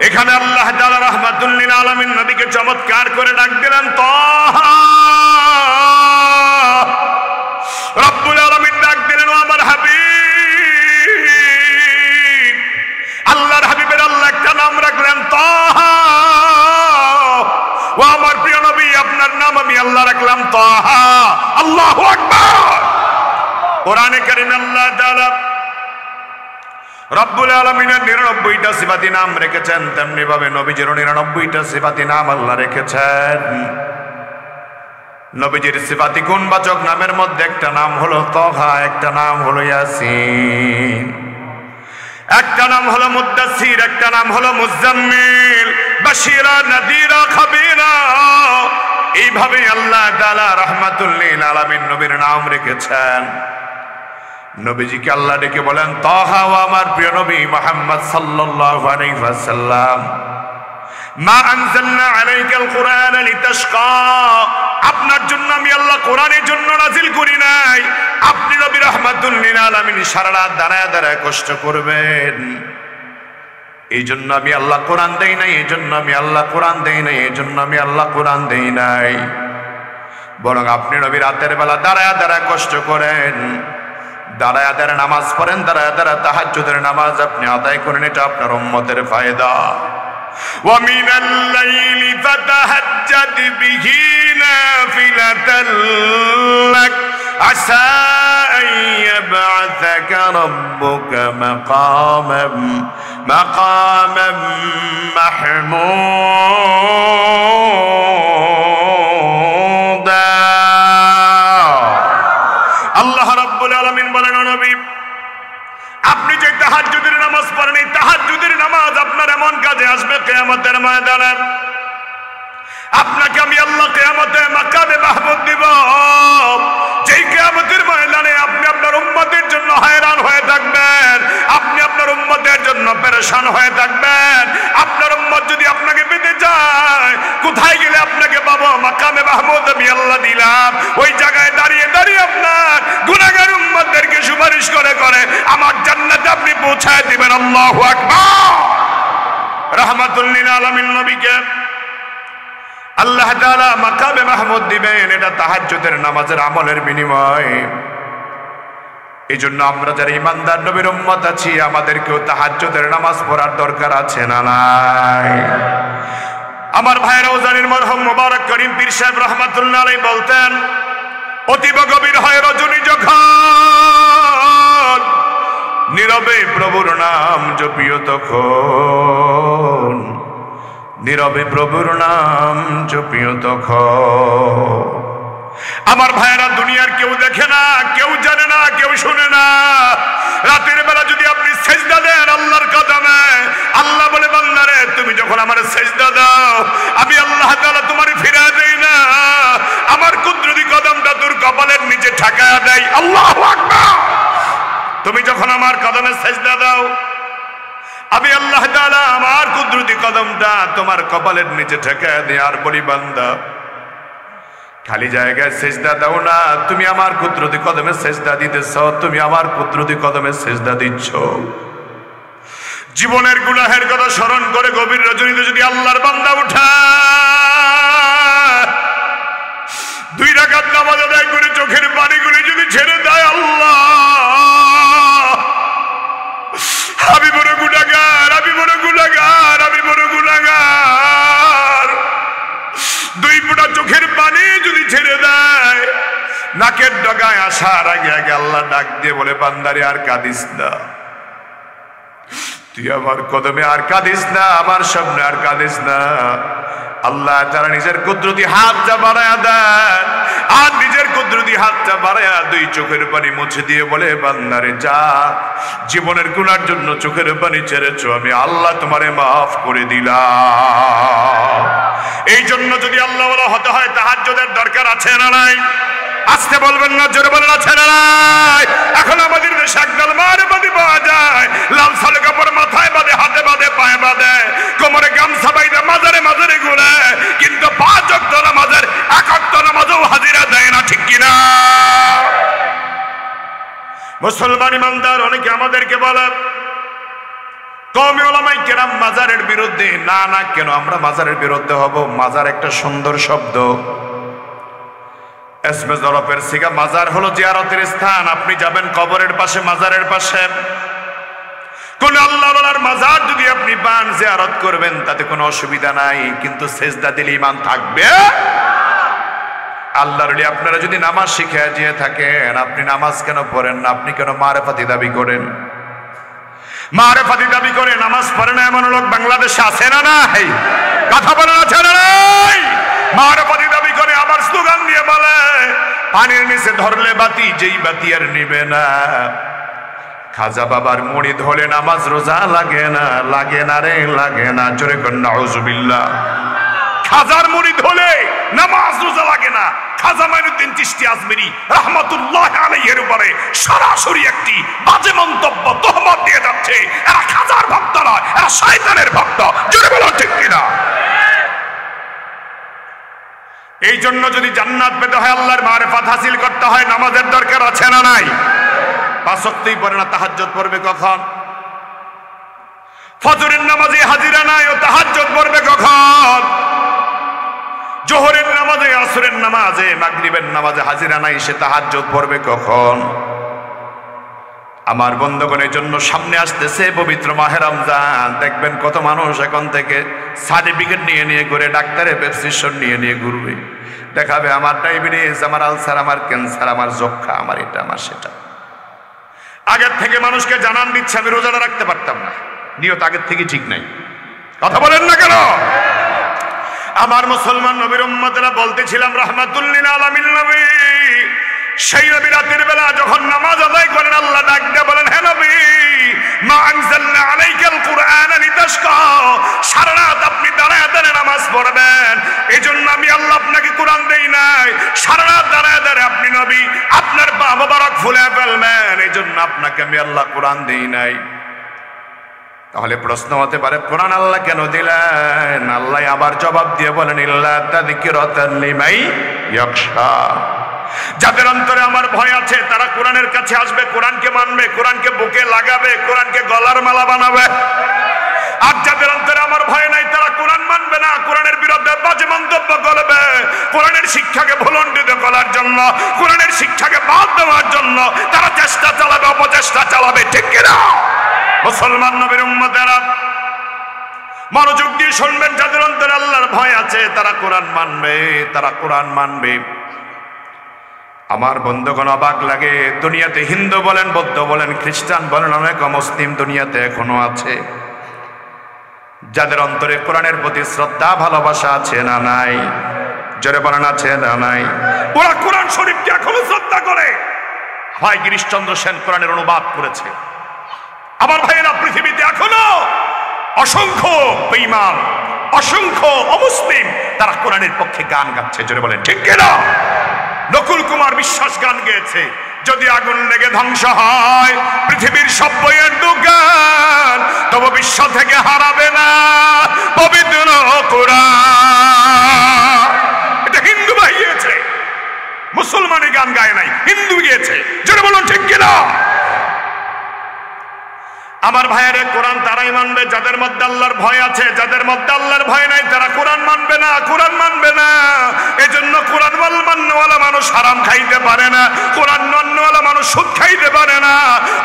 এখানে আল্লাহ তাআলা রাহমাতুল লিল আলামিন নবীকে চমৎকার করে ডাক দিলেন তাহা। রব্বুল আলামিন ডাক দিলেন ও আমার হাবিব। আল্লাহর হাবিবের আল্লাহ একটা নাম রাখলেন তাহা। ও আমার প্রিয় নবী, আপনার নাম আমি আল্লাহ রাখলাম তাহা। আল্লাহু আকবার। কোরআনে কারীমে আল্লাহ তাআলা রব্বুল আলামিনের 99টা সিফাতি নাম রেখেছেন, তেমনি ভাবে নবীজির 99টা সিফাতি নাম আল্লাহ রেখেছেন। নবীজির সিফাতি গুণবাচক নামের মধ্যে একটা নাম হলো তাহা, একটা নাম হলো ইয়াসিন, একটা নাম হলো মুদ্দাসির, একটা নাম হলো মুজাম্মিল, বাশীরা নাযীরা খাবীরা। এইভাবে আল্লাহ তাআলা রাহমাতুল লিল আলামিন নবীর নাম রেখেছেন। নবীজিকে আল্লাহ ডেকে বলেন তাহা। ও আমার প্রিয় নবী মুহাম্মদ সাল্লাল্লাহু আলাইহি ওয়াসাল্লাম, মা আনজালনা আলাইকাল কুরআনা লিতাশকা। আপনার জন্য আমি আল্লাহ কোরআনের জন্য নাজিল করি নাই। আপনি নবী রাহমাতুল লিল আলামিন সারা রাত দাঁড়ায় দাঁড়ায় কষ্ট করবেন, এই জন্য আমি আল্লাহ কোরআন দেই নাই, এই জন্য আমি আল্লাহ কোরআন দেই নাই, এই জন্য আমি আল্লাহ কোরআন দেই নাই। বরং আপনি নবী রাতের বেলা দাঁড়ায় দাঁড়ায় কষ্ট করেন, দাঁড়ায় দাঁড়ায় নামাজ পড়েন, দাঁড়ায় দাঁড়ায় তাহাজ্জুদের নামাজ আপনি আদায় করেন, এটা আপনার উম্মতের ফায়দা। ومن الليل فتهجد به نافلة لك عسى أن يبعثك ربك مقاما محمودا। আল্লাহ রাব্বুল আলামিন বলেন, ও নবী, আপনি যে তাহাজ্জুদের নামাজ পড়েন, এই তাহাজ্জুদের নামাজ আপনার এমন কাজে আসবে কিয়ামতের ময়দানে। আপনাকে আমি আল্লাহ কিয়ামতে মাকামে মাহমুদ দিব, যেই কিয়ামতের ময়দানে আপনি আপনার উম্মতের জন্য হয়রান হয়ে থাকবেন, আপনি আপনার উম্মতের জন্য পেরেশান হয়ে থাকবেন। আপনার উম্মত যদি আপনাকে পেতে চায়, কোথায় গেলে আপনাকে পাবো? মাকামে মাহমুদ আমি আল্লাহ দিলাম। ওই জায়গায় দাঁড়িয়ে দাঁড়িয়ে আপনার গুনাহগার উম্মতদেরকে সুপারিশ করে করে আমার জান্নাতে আপনি পৌঁছায় দিবেন। আল্লাহু আকবার। রাহমাতুল লিল আলামিন নবীকে আল্লাহ তাআলা মাকামে মাহমুদ দিবেন, এটা তাহাজ্জুদের নামাজের আমলের বিনিময়। এই জন্য আমরা যারা ইমানদার নবীর উম্মত আছি, আমাদেরকেও তাহাজ্জুদের নামাজ পড়ার দরকার আছে না নাই? আমার ভাইয়েরা, ওজানির মরহুম মুবারক করিম পীর সাহেব রাহমাতুল্লাহ আলাইহি বলতেন, অতীব গভীর হয় রজনী যখন, নীরবে প্রভুর নাম জপিও তখন, নীরবে প্রভুর নাম জপিও তখন। আমার ভাইয়েরা, দুনিয়ার কেউ দেখে না, কেউ জানে না, কেউ শুনে না। রাতের বেলা যদি আপনি সেজদা দেন আল্লাহর কদমে, আল্লাহ বলে, বান্দারে তুমি যখন আমার সেজদা দাও, আমি আল্লাহ তাআলা তোমার ফিরিয়ে দেই না, আমার কুদরতি কদমটা তোর কপালের নিচে ঠেকায়া দেয়। আল্লাহু আকবার। তুমি যখন আমার কদমে সেজদা দাও, আমি আল্লাহ তাআলা আমার কুদরতি কদমটা তোমার কপালের নিচে ঠেকায়া দেই, আর বলি, বান্দা খালি জায়গায় সেজদা দাও না, তুমি আমার কুদরতি কদমে সেজদা দিতেছ, তুমি আমার কুদরতি কদমে সেজদা দিচ্ছ। জীবনের গুনাহের কথা স্মরণ করে গভীর রজনীতে যদি আল্লাহর বান্দা উঠা 2 রাকাত নামাজ আদায় করে চোখের পানিগুলি যদি ছেড়ে দেয়, আল্লাহ আমি বড় গুনাহগার, আমি বড় গুনাহগার, আমি বড় গুনাহগার, 2 ফোঁটা চোখের পানি যদি ছেড়ে দেয়, নাকের ডগায় আসার আগে আগে আল্লাহ ডাক দিয়ে বলে, বান্দারে আর কাঁদিস না, তুই আমার কদমে আর কাঁদিস না, আমার সামনে আর কাঁদিস না। আল্লাহ তারা নিজের কুদরতি হাতটা বাড়ায়া দেন, আর নিজের কুদরতি হাতটা বাড়ায়া 2 চোখের পানি মুছে দিয়ে বলে, বান্দারে যা, জীবনের গুনার জন্য চোখের পানি ছেড়েছো, আমি আল্লাহ তোমারে মাফ করে দিলাম। এই জন্য যদি আল্লাহ ওয়ালা হতে হয় তাহাজ্জুদের দরকার আছে না নাই? আসতে বলবেন না, জোরে বলেন আছে না নাই? এখন আমাদের দেশে একদল মারবাদি পাওয়া যায়, লাল সালে কাপড় মাথায় বাঁধে, হাতে বাঁধে, পায়ে বাঁধে, কোমরে গামছা বাইধে মাজারে মাজারে ঘুরে, কিন্তু 5 ওয়াক্ত নামাজের 1 ওয়াক্ত নামাজও হাজিরা দেয় না, ঠিক কিনা? মুসলমান ইমানদার অনেকে আমাদেরকে বলে কওমি উলামায়ে কেরাম মাজারের বিরুদ্ধে। না না, কেন আমরা মাজারের বিরুদ্ধে হব? মাজার একটা সুন্দর শব্দ, এসমে জরফের সিগা। মাজার হলো জিয়ারতের স্থান। আপনি যাবেন কবরের পাশে, মাজারের পাশে, কোন আল্লাহওয়ালার মাজার যদি আপনি পান, জিয়ারত করবেন, তাতে কোনো অসুবিধা নাই, কিন্তু সেজদা দিলে ঈমান থাকবে। আল্লাহর ওলি আপনারা যদি নামাজ শিখে দিয়ে থাকেন, আপনি নামাজ কেন পড়েন না? আপনি কেন মারেফাতি দাবি করেন? মারেফাতি দাবি করে নামাজ পড়ে না এমন লোক বাংলাদেশে আছে না নাই? কথা বলেন আছে না নাই? মারেফাতি দাবি করে আবার স্লোগান দিয়ে বলে, পানির নিচে ধরলে বাতি, যেই বাতি আর নিবে না। খাজা বাবার মুড়ি ধরে নামাজ রোজা লাগে না, লাগে না রে, লাগে না। জোরে কর নাউজুবিল্লাহ। খাজার মুড়ি ধরে নামাজ রোজা লাগে না। খাজা মাইনুদ্দিন চিশতি আজমিরি রাহমাতুল্লাহ আলাইহির উপরে সরাসরি একটি বাজে মন্তব্য, তোহমত দিয়ে যাচ্ছে। এরা খাজার ভক্ত নয়, এরা শয়তানের ভক্ত। জোরে বলুন ঠিক কিনা? এই জন্য যদি জান্নাত পেতে হয়, আল্লাহর মারিফাত হাসিল করতে হয়, নামাজের দরকার আছে না নাই? 5 ওয়াক্তই পড়ে না, তাহাজ্জুদ পড়বে কখন? ফজরের নামাজে হাজিরা নাই, ও তাহাজ্জুদ পড়বে কখন? জোহরের নামাজে, আসরের নামাজে, মাগরিবের নামাজে হাজিরা নাই, সে তাহাজ্জুদ পড়বে কখন? আমার বন্ধুগণের জন্য সামনে আসতেছে পবিত্র মাহে রমজান। দেখবেন কত মানুষ এখন থেকে সার্টিফিকেট নিয়ে নিয়ে ঘুরে, ডাক্তারের প্রেসক্রিপশন নিয়ে নিয়ে ঘুরবে, দেখাবে আমার ডায়াবেটিস, আমার আলসার, আমার ক্যান্সার, আমার যক্ষা, আমার এটা, আমার সেটা। আগের থেকে মানুষকে জানান দিচ্ছে, আমি রোজাটা রাখতে পারতাম না, নিয়ত আগের থেকে ঠিক নাই। কথা বলেন না কেন? আমার মুসলমান নবীর উম্মতেরা বলতেছিলাম, রাহমাতুল লিল আলামিন নবী, সেই নবী রাতের বেলা যখন নামাজ আদায় করেন, আল্লাহ ডাক দিয়ে বলেন, হে নবী, মা আনজালনা আলাইকাল কুরআনা লিতাশকা, সারা রাত আপনি দাঁড়ায় দাঁড়ায় নামাজ পড়বেন, এজন্য আমি আল্লাহ আপনাকে কোরআন দেই নাই। সারা রাত দাঁড়ায় দাঁড়ায় আপনি নবী আপনার পা মোবারক ফুলে ফেলবেন, এজন্য আপনাকে আমি আল্লাহ কোরআন দেই নাই। তাহলে প্রশ্ন হতে পারে, কোরআন আল্লাহ কেন দিলেন? আল্লাহ আবার জবাব দিয়ে বলেন, ইল্লা তাযকিরাতান লিমান ইয়াখশা। যাদের অন্তরে আমার ভয় আছে, তারা কোরআনের কাছে আসবে, কোরআনকে মানবে, কোরআনকে বুকে লাগাবে, কোরআনকে গলার মালা বানাবে। আর যাদের অন্তরে আমার ভয় নাই, তারা কোরআন মানবে না, কোরআনের বিরুদ্ধে বাজে মন্তব্য করবে, কোরআনের শিক্ষাকে ভুলণ্ঠিত করার জন্য, কোরআনের শিক্ষাকে বাদ দেওয়ার জন্য তারা চেষ্টা চালাবে, অপচেষ্টা চালাবে, ঠিক কিনা? মুসলমান নবীর উম্মতেরা মনোযোগ দিয়ে শুনবেন, যাদের অন্তরে আল্লাহর ভয় আছে তারা কোরআন মানবে, তারা কোরআন মানবে। আমার বন্ধুগণ, অবাক লাগে, দুনিয়াতে হিন্দু বলেন, বৌদ্ধ বলেন, খ্রিস্টান বলেন, অনেক অমুসলিম দুনিয়াতে এখনো আছে, যাদের অন্তরে কোরআনের প্রতি শ্রদ্ধা ভালোবাসা আছে না নাই? জোরে বলেন আছে না নাই? ওরা কোরআন শরীফকে এখনো শ্রদ্ধা করে। ভাই গিরিশচন্দ্র সেন কোরআনের অনুবাদ করেছে। আমার ভাইয়েরা, পৃথিবীতে এখনো অসংখ্য বেঈমান, অসংখ্য অমুসলিম, তারা কোরআনের পক্ষে গান গাচ্ছে। জোরে বলেন ঠিক কিনা? নকুল কুমার বিশ্বাস গান গেয়েছে, যদি আগুন লেগে ধ্বংস হয় পৃথিবীর সব বইয়ের দোকান, তবু বিশ্ব থেকে হারাবে না পবিত্র কোরআন। এটা হিন্দু ভাই গিয়েছে, মুসলমানি গান গায় নাই, হিন্দু গিয়েছে। জোরে বলুন ঠিক কিনা? আমার ভাইয়েরা, কোরআন তারাই মানবে যাদের মধ্যে আল্লাহর ভয় আছে। যাদের মধ্যে আল্লাহর ভয় নাই তারা কোরআন মানবে না, কোরআন মানবে না। এজন্য কোরআন মান্যওয়ালা মানুষ হারাম খাইতে পারে না, কোরআন মান্যওয়ালা মানুষ সুদ খাইতে পারে না,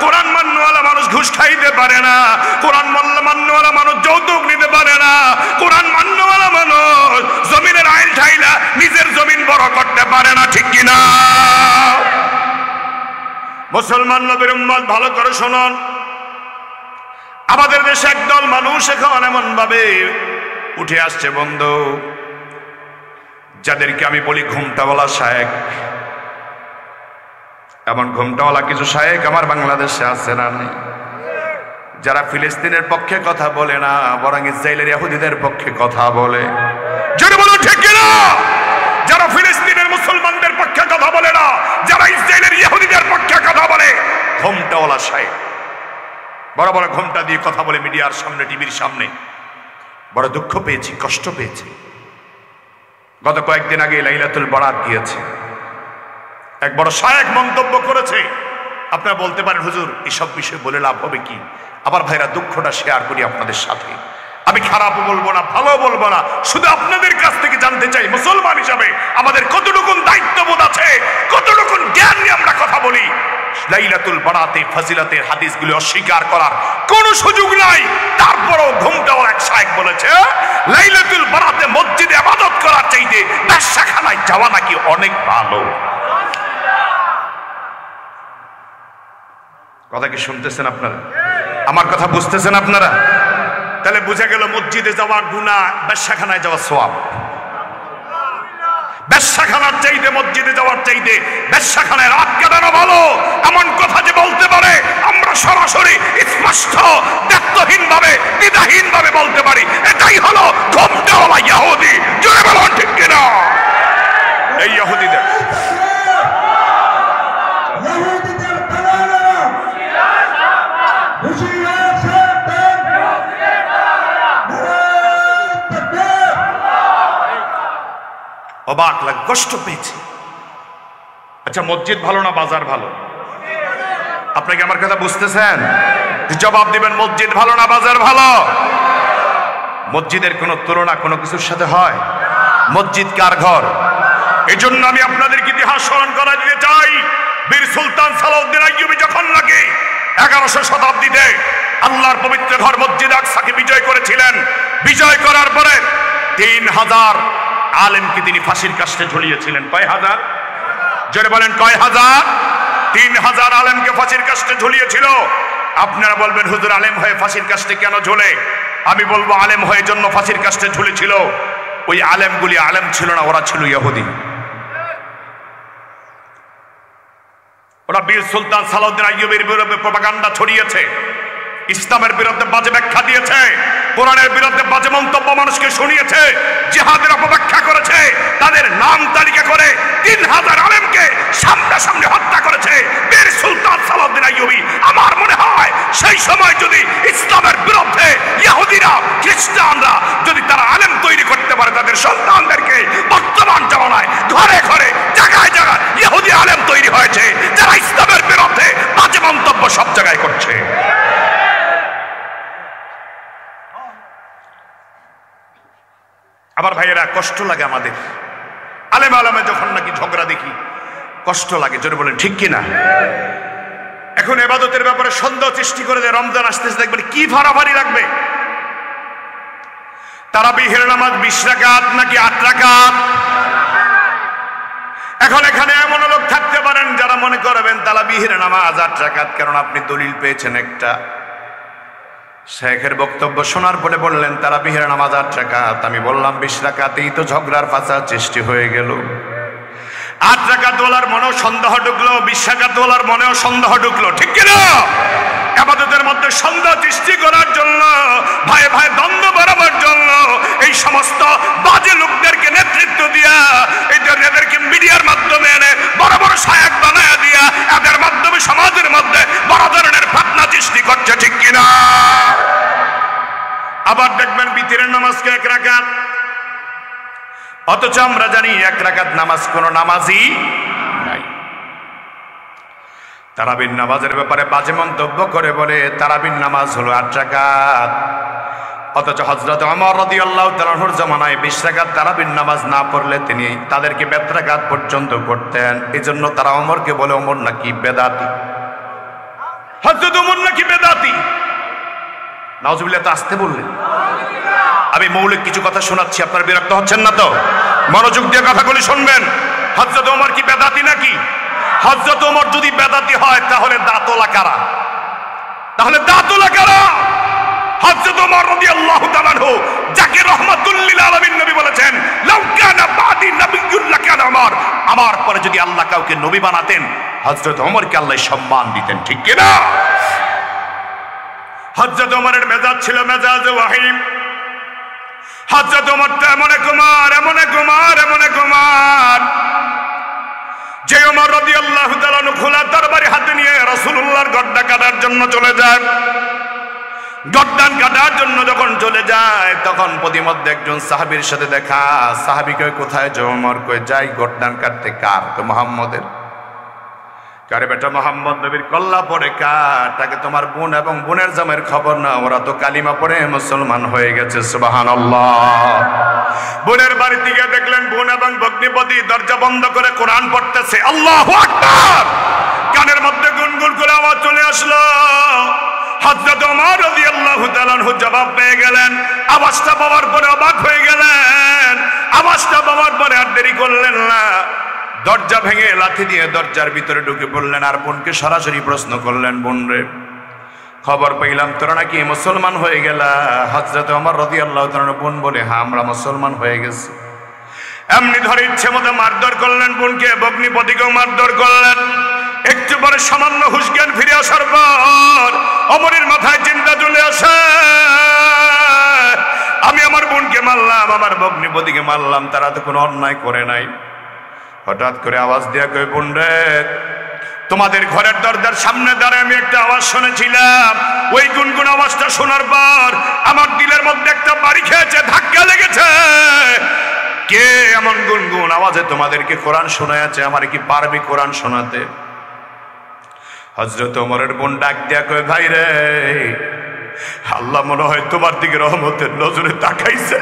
কোরআন মান্যওয়ালা মানুষ ঘুষ খাইতে পারে না, কোরআন মান্যওয়ালা মানুষ যৌতুক নিতে পারে না, কোরআন মান্যওয়ালা মানুষ জমিনের আইল ঠাইলা নিজের জমিন বড় করতে পারে না। ঠিক কিনা? মুসলমান নবীর উম্মত, ভালো করে শুনুন। আমাদের দেশে একদল মানুষ এখন এমন ভাবে উঠে আসছে বন্ধু, যাদেরকে আমি বলি ঘুমটাওয়ালা শায়েক। এমন ঘুমটাওয়ালা কিছু শায়েক আমার বাংলাদেশে আছে না নেই? যারা ফিলিস্তিনের পক্ষে কথা বলে না, বরং ইসরায়েলের ইহুদিদের পক্ষে কথা বলে। যদি বলো ঠিক কিনা? যারা ফিলিস্তিনের মুসলমানদের পক্ষে কথা বলে না, যারা ইসরায়েলের ইহুদিদের পক্ষে কথা বলে, ঘুমটাওয়ালা শায়েক। বড় বড় ঘুমটা দিয়ে কথা বলে মিডিয়ার সামনে, টিভির সামনে। বড় দুঃখ পেয়েছি, কষ্ট পেয়েছি। গত কয়েকদিন আগে লাইলাতুল বারাত গিয়েছে, এক বড় শায়েক মন্তব্য করেছে। আপনারা বলতে পারেন হুজুর এসব বিষয়ে বলে লাভ হবে কি? আবার ভাইরা, দুঃখটা শেয়ার করি আপনাদের সাথে। আমি খারাপও বলবো না, ভালো বলবো না, শুধু আপনাদের কাছ থেকে জানতে চাই মুসলমান হিসাবে আমাদের কতটুকু দায়িত্ববোধ আছে, কতটুকু জ্ঞান নিয়ে আমরা কথা বলি। লাইলাতুল বারাতে ফজিলতের হাদিসগুলো অস্বীকার করার কোনো সুযোগ নাই। তারপরও ঘুমটাওয়ালা এক শায়েক বলেছে লাইলাতুল বারাতে মসজিদে ইবাদত করার চাইতে ব্যবসাখানায় যাওয়া নাকি অনেক ভালো। কথা কি শুনতেছেন আপনারা? আমার কথা বুঝতেছেন আপনারা? তাহলে বোঝা গেল মসজিদে যাওয়া গুনাহ, ব্যবসাখানায় যাওয়া সওয়াব। ব্যবসাখানার চাইতে মসজিদে যাওয়ার চাইতে ব্যবসাখানায় রাত কাটানো ভালো, এমন কথা যে বলতে পারে আমরা সরাসরি স্পষ্ট দ্ব্যর্থহীন ভাবে, দ্বিধাহীন ভাবে বলতে পারি, এটাই হলো ঘুমটাওয়ালা ইহুদি। জোরে বলুন ঠিক কিনা? এই ইহুদিদের অবাক লাগে, কষ্ট পেয়েছি। আচ্ছা, মসজিদ ভালো না বাজার ভালো? আপনাকে আমার কথা বুঝতেছেন? জবাব দিবেন, মসজিদ ভালো না বাজার ভালো? মসজিদের কোনো তুলনা কোনো কিছুর সাথে হয়? মসজিদ কার ঘর? এই জন্য আমি আপনাদেরকে ইতিহাস স্মরণ করা দিতে চাই। বীর সুলতান সালাউদ্দিন আইয়ুবী যখন নাকি 1100 শতাব্দীতে আল্লাহর পবিত্র ঘর মসজিদ আকসাকে বিজয় করেছিলেন, বিজয় করার পরে 3000 আলেমকে তিনি ফাঁসির কাস্টে ঝুলিয়েছিলেন। কয় হাজার? জোরে বলেন, কয় হাজার? 3000 আলেমকে ফাঁসির কাস্টে ঝুলিয়েছিল। আপনারা বলবেন হুজুর আলেম হয়ে ফাঁসির কাস্টে কেন ঝোলে? আমি বলবো আলেম হয়ে জন্য ফাঁসির কাস্টে ঝুলেছিল। ওই আলেমগুলি আলেম ছিল না, ওরা ছিল ইহুদি। ওরা বীর সুলতান সালাউদ্দিন আইয়ুবীর বিরুদ্ধে প্রপাগান্ডা ছড়িয়েছে, ইসলামের বিরুদ্ধে বাজে ব্যাখ্যা দিয়েছে, কোরআনের বিরুদ্ধে বাজে মন্তব্য মানুষকে শুনিয়েছে, জিহাদের অপব্যাখ্যা করেছে, তাদের নাম তালিকা করে 3000 আলেমকে সামনাসামনি হত্যা করেছে বীর সুলতান সালাউদ্দিন আইয়ুবী। আমার মনে হয় সেই সময় যদি ইসলামের বিরুদ্ধে ইহুদিরা, খ্রিস্টানরা যদি তারা আলেম তৈরি করতে পারে তাদের সন্তানদেরকে, বর্তমান জামানায় ঘরে ঘরে জায়গায় জায়গায় ইহুদি আলেম তৈরি হয়েছে যারা ইসলামের বিরুদ্ধে বাজে মন্তব্য সব জায়গায় করছে। আবার ভাইয়েরা, কষ্ট লাগে আমাদের আলেম আলেমে যখন নাকি ঝগড়া দেখি, কষ্ট লাগে। জোরে বলেন ঠিক কিনা? এখন ইবাদতের ব্যাপারে সন্দেহ সৃষ্টি করে দেয়। রমজান আসতেছে, দেখবেন কি ফাড়াফাড়ি লাগবে। তারাবিহের নামাজ 20 রাকাত নাকি 8 রাকাত? এখন এখানে এমন লোক থাকতে পারেন যারা মনে করবেন তারাবিহের নামাজ 8 রাকাত, কারণ আপনি দলিল পেয়েছেন একটা। শেখের বক্তব্য শোনার পরে বললেন তারাবিহের নামাজ 8 রাকাত। আমি বললাম 20 রাকাতেই তো ঝগড়ার ফাসাদ সৃষ্টি হয়ে গেল। 8 রাকাত ওয়ালার মনেও সন্দেহ ঢুকলো, 20 রাকাত ওয়ালার মনেও সন্দেহ ঢুকলো। ঠিক কিনা? ইবাদতের মধ্যে সন্দেহ সৃষ্টি করার জন্য, ভাই ভাই দ্বন্দ্ব বাড়াবার জন্য এই সমস্ত বাজে লোকদেরকে নেতৃত্ব দিয়া, এদেরকে মিডিয়ার মাধ্যমে এনে বড় বড় শায়েক বানায়া দিয়া এদের মাধ্যমে সমাজের মধ্যে বড় ধরনের ফাতনা সৃষ্টি করছে। ঠিক কিনা? আবার দেখবেন বিতিরের নামাজকে 1 রাকাত, অথচ আমরা জানি 1 রাকাত নামাজ কোন নামাজই নাই। তারাবির নামাজের ব্যাপারে বাজে মন্তব্য করে বলে তারাবির নামাজ হলো 8 রাকাত, অথচ হযরত ওমর রাদিয়াল্লাহু তাআলার জামানায় 20 রাকাত তারাবির নামাজ না পড়লে তিনি তাদেরকে 7 রাকাত পর্যন্ত করতেন। এজন্য তারা ওমরকে বলে ওমর নাকি বেদাতি, হযরত ওমর নাকি বেদাতি। নাউজুবিল্লাহ, তো আসতে বললেন। আমি মৌলিক কিছু কথা শোনাচ্ছি, আপনারা বিরক্ত হচ্ছেন না তো? মনোযোগ দিয়ে কথাগুলি শুনবেন। হযরত ওমর কি বেদাতি নাকি? হযরত ওমর যদি বেদাতি হয় তাহলে দাঁতওয়ালা কারা? তাহলে দাঁতওয়ালা কারা? হযরত ওমর রাদিয়াল্লাহু তাআলা আনহু, যাকে রাহমাতুল লিল আলামিন নবী বলেছেন, লাউ কানা বাদি নবিয়্যুন লাকানা ওমর, আমার পরে যদি আল্লাহ কাউকে নবী বানাতেন হযরত ওমরকে আল্লাহ সম্মান দিতেন, ঠিক কি না? হযরত ওমরের মেজাজ ছিল মেজাজে ওয়াহিম। হযরত ওমর তো এমন এক ওমর যে ওমর রাদিয়াল্লাহু তাআলা খোলা তরবারি হাতে নিয়ে রাসূলুল্লাহর গর্দান কাটার জন্য চলে যায়। গর্দান কাটার জন্য যখন চলে যায় তখন প্রতিমধ্যে একজন সাহাবীর সাথে দেখা। সাহাবী কয়, কোথায় যে ওমর? কয়, যাই গর্দান কাটতে। কার? তো মুহাম্মদের। কারে বেটা, মুহাম্মদ নবীর কল্লা পড়ে কার? তাকে তোমার বোন এবং বোনের জামের খবর না, ওরা তো কালিমা পড়ে মুসলমান হয়ে গেছে। সুবহানাল্লাহ। বোনের বাড়ি থেকে দেখলেন বোন এবং ভগ্নিপতি দরজা বন্ধ করে কোরআন পড়তেছে। আল্লাহু আকবার। কানের মধ্যে গুনগুন করে আওয়াজ চলে আসলো। হযরত ওমর রাদিয়াল্লাহু তাআলা আনহু জবাব পেয়ে গেলেন। আওয়াজটা পাওয়ার পরে অবাক হয়ে গেলেন। আওয়াজটা পাওয়ার পরে আর দেরি করলেন না, দরজা ভেঙে লাথি দিয়ে দরজার ভিতরে ঢুকে পড়লেন। আর বোনকে সরাসরি প্রশ্ন করলেন, বোন রে, খবর পেলাম তোরা নাকি মুসলমান হয়ে গেলা। হযরত ওমর রাদিয়াল্লাহু তাআলা বোন বলে, হ্যাঁ আমরা মুসলমান হয়ে গেছি। এমনি ধরে ইচ্ছে মতো মারধর করলেন বোনকে, ভগ্নিপতিকেও মারধর করলেন। একটু পরে সামান্য হুঁশ জ্ঞান ফিরে আসার পর ওমরের মাথায় চিন্তা চলে আসে, আমি আমার বোনকে মারলাম, আমার ভগ্নিপতিকে মারলাম, তারা তো কোনো অন্যায় করে নাই। হঠাৎ করে আওয়াজ দেয়া কই, বোন রে, তোমাদের ঘরের দরজার সামনে দাঁড়ায় আমি একটা আওয়াজ শুনেছিলাম। ওই গুনগুন আওয়াজটা শোনার পর আমার দিলের মধ্যে একটা বাড়ি খেয়েছে, ধাক্কা লেগেছে। কে এমন গুনগুন আওয়াজে তোমাদেরকে কোরআন শোনাচ্ছে? আমার কি পারবি কোরআন শোনাতে? হযরত ওমরের বোন ডাক দেয়া কয়, ভাই রে, আল্লাহ মনে হয় তোমার দিকে রহমতের নজরে তাকাইছে।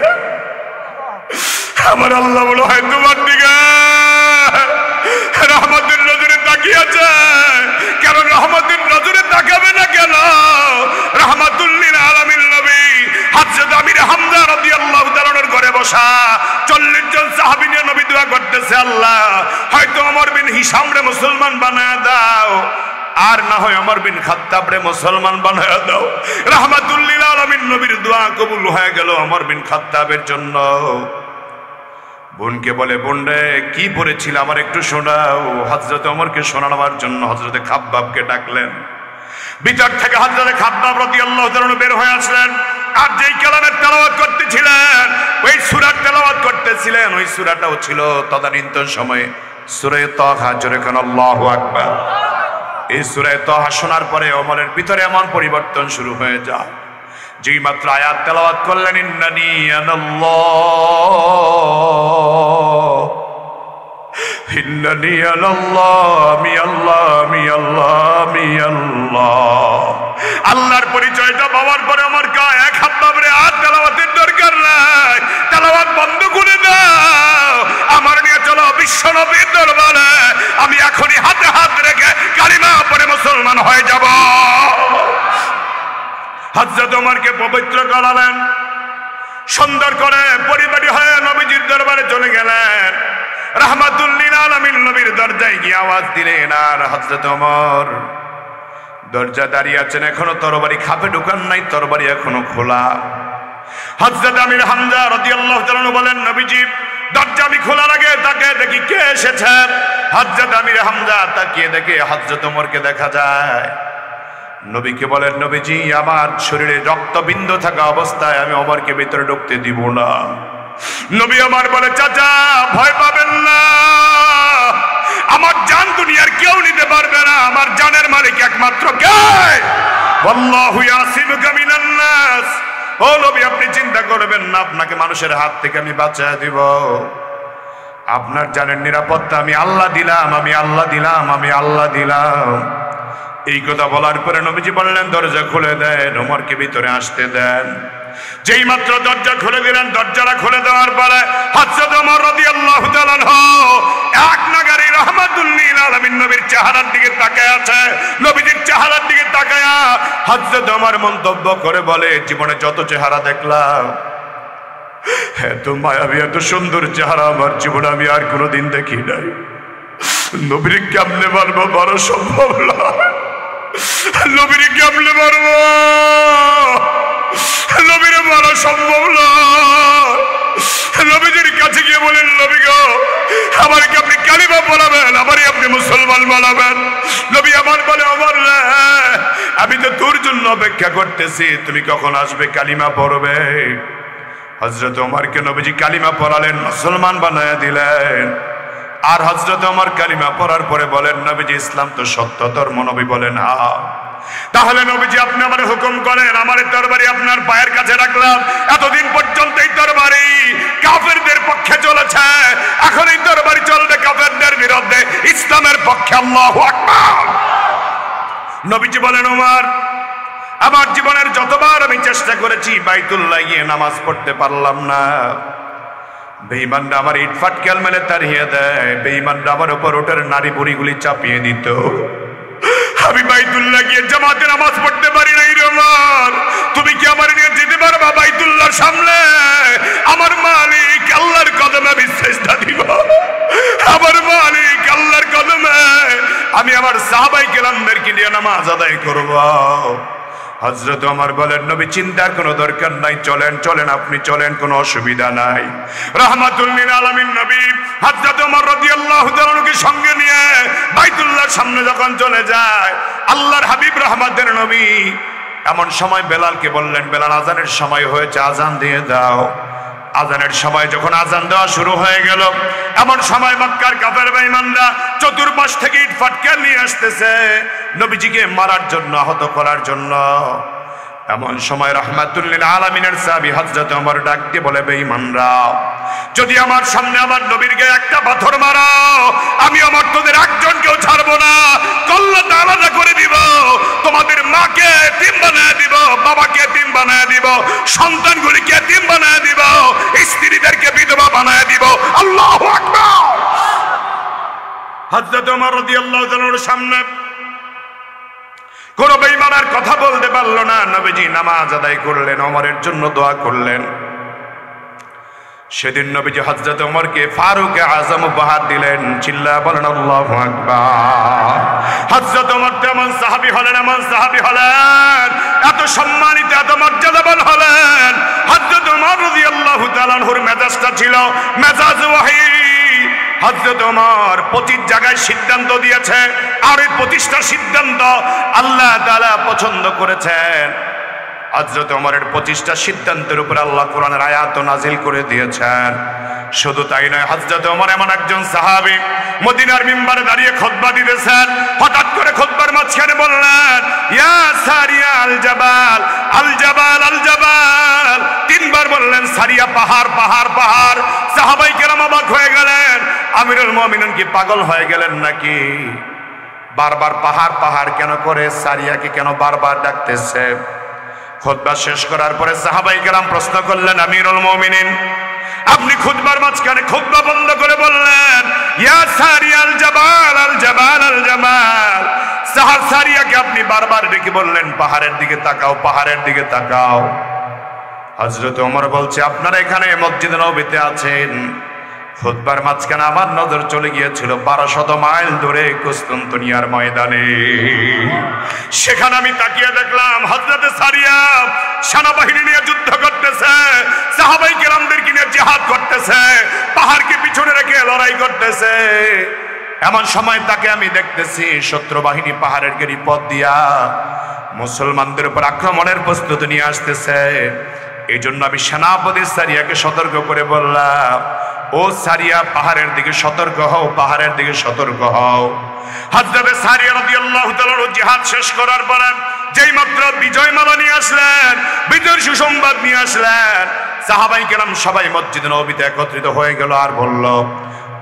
আমার আল্লাহ মনে হয় তোমার দিকে রহমতের নজরে তাকিয়েছে। কেন রহমতের নজরে তাকাবে না কেন? রাহমাতুল লিল আলামিন নবী হযরত আমির হামজা রাদিয়াল্লাহু তাআলার ঘরে বসা 40 জন সাহাবী নিয়ে নবী দোয়া করতেছে, আল্লাহ হয়তো ওমর বিন হিশাম রে মুসলমান বানায় দাও, আর না হয় ওমর বিন খাত্তাব রে মুসলমান বানায় দাও। রাহমাতুল লিল আলামিন নবীর দোয়া কবুল হয়ে গেল ওমর বিন খাত্তাবের জন্য। বোনকে বলে, বোন রে, কি পড়েছিল আমার একটু শোনাও। হযরত ওমরকে শোনানোর জন্য হযরতে খাব্বাবকে ডাকলেন। ভিতর থেকে হযরতে খাব্বাব রাদিয়াল্লাহু তাআলা বের হয়ে আসলেন। আর যেই কালামের তেলাওয়াত করতেছিলেন, ওই সূরার তেলাওয়াত করতেছিলেন, ওই সূরাটাও ছিল তদানীন্তন সময়ে সূরা তাহা। জোরে কান আল্লাহু আকবার। এই সূরা তাহা শোনার পরে ওমরের ভিতরে এমন পরিবর্তন শুরু হয়ে যায়, যেই মাত্র আয়াত তেলাওয়াত করলেন, ইন্নানি আনাল্লাহ, ইন্নানি আনাল্লাহ, আমি আল্লাহ, আমি আল্লাহ, আমি আল্লাহ। আল্লাহর পরিচয়টা পাওয়ার পরে আমার গায়ে এক হাত বাবরে আর তেলাওয়াতের দরকার নাই, তেলাওয়াত বন্ধ করে দাও, আমার নিয়ে চলো বিশ্ব নবীর দরবারে, আমি এখনই হাতে হাত রেখে কালিমা পড়ে মুসলমান হয়ে যাব। হযরত ওমরকে পবিত্র করালেন, সুন্দর করে পরিপাটি হয়ে নবীজির দরবারে চলে গেলেন। রাহমাতুল লিল আলামিন নবীর দরজায় গিয়ে আওয়াজ দিলেন। আর হযরত ওমর দরজা দাঁড়িয়ে আছেন, এখনো তরবারি খাপে ঢুকান নাই, তরবারি এখনো খোলা। হযরত আমির হামজা রাদিয়াল্লাহু তাআলা বলেন, নবীজি দরজা আমি খোলার আগে তাকে দেখি কে এসেছেন। হযরত আমির হামজা তাকিয়ে দেখে হযরত ওমরকে দেখা যায়। নবীকে বলেন, নবীজি আমার শরীরে রক্তবিন্দু থাকা অবস্থায় আমি ওমরকে ভিতরে ঢুকতে দিব না। নবী আমার বলে, চাচা ভয় পাবেন না, আমার জান দুনিয়ার কেউ নিতে পারবে না, আমার জানের মালিক একমাত্র কে? আল্লাহু ইয়াসিমুকা মিনান নাস। ও নবী, আপনি চিন্তা করবেন না, আপনাকে মানুষের হাত থেকে আমি বাঁচিয়ে দিব। আপনার জানের নিরাপত্তা আমি আল্লাহ দিলাম, আমি আল্লাহ দিলাম, আমি আল্লাহ দিলাম। এই কথা বলার পরে নবীজি বললেন দরজা খুলে দেন, ওমরকে ভিতরে আসতে দেন। যেই মাত্র দরজা খুলে দিলেন, দরজাটা খুলে দেওয়ার পরে হযরত ওমর রাদিয়াল্লাহু তাআলা আনহু এক নাগারে রাহমাতুল লিল আলামিন নবীর চেহারার দিকে তাকায় আছে। নবীজির চেহারার দিকে তাকায়া হযরত ওমর মন্তব্য করে বলে, জীবনে যত চেহারা দেখলাম এত মায়াবী এত সুন্দর চেহারা আমার জীবনে আমি আর কোনোদিন দেখি নাই। নবীর কেমনে মারবো, বড় সম্ভব না। নবীর কেমনে মারবো, নবীর মারা সম্ভব না। নবীজির কাছে গিয়ে বলেন, নবী গো, আমাকে আপনি কালিমা বলাবেন, আমারই আপনি মুসলমান বলাবেন। নবী আমার বলে, ওমর রে, আমি তো তোর জন্য অপেক্ষা করতেছি, তুমি কখন আসবে কালিমা পড়বে। হযরত ওমরকে নবীজি কালিমা পড়ালেন, মুসলমান বানায় দিলেন। আর হযরত ওমর কালিমা পড়ার পরে বলেন, নবীজি ইসলাম তো সত্য ধর্ম। নবী বলেন, হ্যাঁ। তাহলে নবীজি আপনি আমার হুকুম করেন, আমার তরবারি আপনার পায়ের কাছে রাখলাম। এতদিন পর্যন্ত এই তরবারি কাফেরদের পক্ষে চলেছে, এখন এই তরবারি চলবে কাফেরদের বিরুদ্ধে, ইসলামের পক্ষে। আল্লাহু আকবার। নবীজি বলেন, ওমর, আমার জীবনের যতবার আমি চেষ্টা করেছি বাইতুল্লাহ গিয়ে নামাজ পড়তে পারলাম না। বেঈমানরা আমার ইট ফাটকেল মেলে তাড়িয়ে দেয়, বেঈমানরা আমার উপর ওটার নারী বুড়িগুলি চাপিয়ে দিত। আমি বাইতুল্লাহ গিয়ে জামাতে নামাজ পড়তে পারি নাই রে ওমর। তুমি কি আমার নিয়ে যেতে পারবা বাইতুল্লাহর সামনে? আমার মালিক আল্লাহর কদমে আমি সিজদা দিব, আমার মালিক আল্লাহর কদমে আমি আমার সাহাবায়ে কেরামদেরকে নিয়ে নামাজ আদায় করব। হযরত ওমর বলেন, নবী চিন্তার কোনো দরকার নাই, চলেন চলেন, আপনি চলেন, কোনো অসুবিধা নাই। রাহমাতুল লিল আলামিন নবী হযরত ওমর রাদিয়াল্লাহু তাআলাকে সঙ্গে নিয়ে বাইতুল্লাহর সামনে যখন চলে যায়, আল্লাহর হাবিব রহমতের নবী এমন সময় বেলালকে বললেন, বেলাল আজানের সময় হয়েছে, আজান দিয়ে দাও। আজানের সময় যখন আজান দেওয়া শুরু হয়ে গেল, এমন সময় মক্কার কাফের বেঈমানরা চতুর্পাশ থেকে ইট ফাটকেল নিয়ে আসতেছে নবীজিকে মারার জন্য, আহত করার জন্য। এমন সময় রাহমাতুল লিল আলামিনের সাহাবী হযরত ওমর ডাক দিয়ে বলে, বেঈমানরা, যদি আমার সামনে আমার নবীর গায়ে একটা পাথর মারো, আমি আমার তোদের একজনকেও ছাড়বো না, কল্লাটা আলাদা করে দিব, তোমাদের মাকে এতিম বানায় দিব, বাবাকে এতিম বানায় দিব, সন্তানগুলিকে এতিম বানায় দিব, স্ত্রীদেরকে বিধবা বানায় দিব। আল্লাহু আকবার। হযরত ওমর রাদিয়াল্লাহু তাআলার সামনে কোন বেঈমান আর কথা বলতে পারল না। নবীজি নামাজ আদায় করলেন, ওমরের জন্য দোয়া করলেন। সেদিন নবীজি হযরত ওমরকে ফারুক আযম উপহার দিলেন। চিল্লা বলেন আল্লাহু আকবার। হযরত ওমর তেমন সাহাবী হলেন, এমন সাহাবী হলেন, এত সম্মানিত, এত মর্যাদাবান হলেন। হযরত ওমর রাদিয়াল্লাহু তাআলা আনহুর মেজাজটা ছিল মেজাজ ওয়াহী। হযরত ওমর 25 জায়গায় সিদ্ধান্ত দিয়েছে, আর এই 25টা সিদ্ধান্ত আল্লাহ তাআলা পছন্দ করেছেন। হযরত ওমরের 25টা সিদ্ধান্তের উপর আল্লাহ কোরআনের আয়াত নাজিল করে দিয়েছেন। শুধু তাই নয়, হযরত ওমর এমন একজন সাহাবী, মদিনার মিম্বারে দাঁড়িয়ে খুতবা দিতেছেন, হঠাৎ করে খুতবার মাঝখানে বললেন, ইয়া সারিয়া আল জাবাল, আল জাবাল, আল জাবাল। 3 বার বললেন, সারিয়া পাহাড়, পাহাড়, পাহাড়। সাহাবায়ে কেরাম অবাক হয়ে গেলেন, আমিরুল মুমিনিন কি পাগল হয়ে গেলেন নাকি? বারবার পাহাড় পাহাড় কেন করে, সারিয়াকে কেন বারবার ডাকতেছে? খুতবা শেষ করার পরে সাহাবায়ে কেরাম প্রশ্ন করলেন, আমিরুল মুমিনিন, আপনি খুতবার মাঝখানে খুতবা বন্ধ করে বললেন, ইয়া সারিয়া আল জাবাল, আল জাবাল, আল জাবাল। সারিয়াকে আপনি বারবার ডেকে বললেন, পাহাড়ের দিকে তাকাও, পাহাড়ের দিকে তাকাও। হযরত ওমর বলছে, আপনারা এখানে মসজিদে নববীতে আছেন, খুতবার মাঝখানে আমার নজর চলে গিয়েছিল 1200 মাইল দূরে কুস্তুনতুনিয়ার ময়দানে। সেখানে আমি তাকিয়ে দেখলাম হযরতে সারিয়া সেনাবাহিনী নিয়ে যুদ্ধ করতেছে, সাহাবায়ে কেরামদেরকে নিয়ে জিহাদ করতেছে, পাহাড়কে পিছনে রেখে লড়াই করতেছে। এমন সময় তাকে আমি দেখতেছি শত্রু বাহিনী পাহাড়ের গিরিপথ দিয়া মুসলমানদের উপর আক্রমণের প্রস্তুতি নিয়ে আসতেছে। এই জন্য আমি সেনাপতি সারিয়াকে সতর্ক করে বললাম, ও সারিয়া, পাহাড়ের দিকে সতর্ক হও, পাহাড়ের দিকে সতর্ক হও। হযরত সারিয়া রাদিয়াল্লাহু তাআলা জিহাদ শেষ করার পরে যেই মাত্র বিজয় মালা নিয়ে আসলেন, বিজয়ের সুসংবাদ নিয়ে আসলেন, সাহাবায়ে কেরাম সবাই মসজিদে নববীতে একত্রিত হয়ে গেল আর বলল,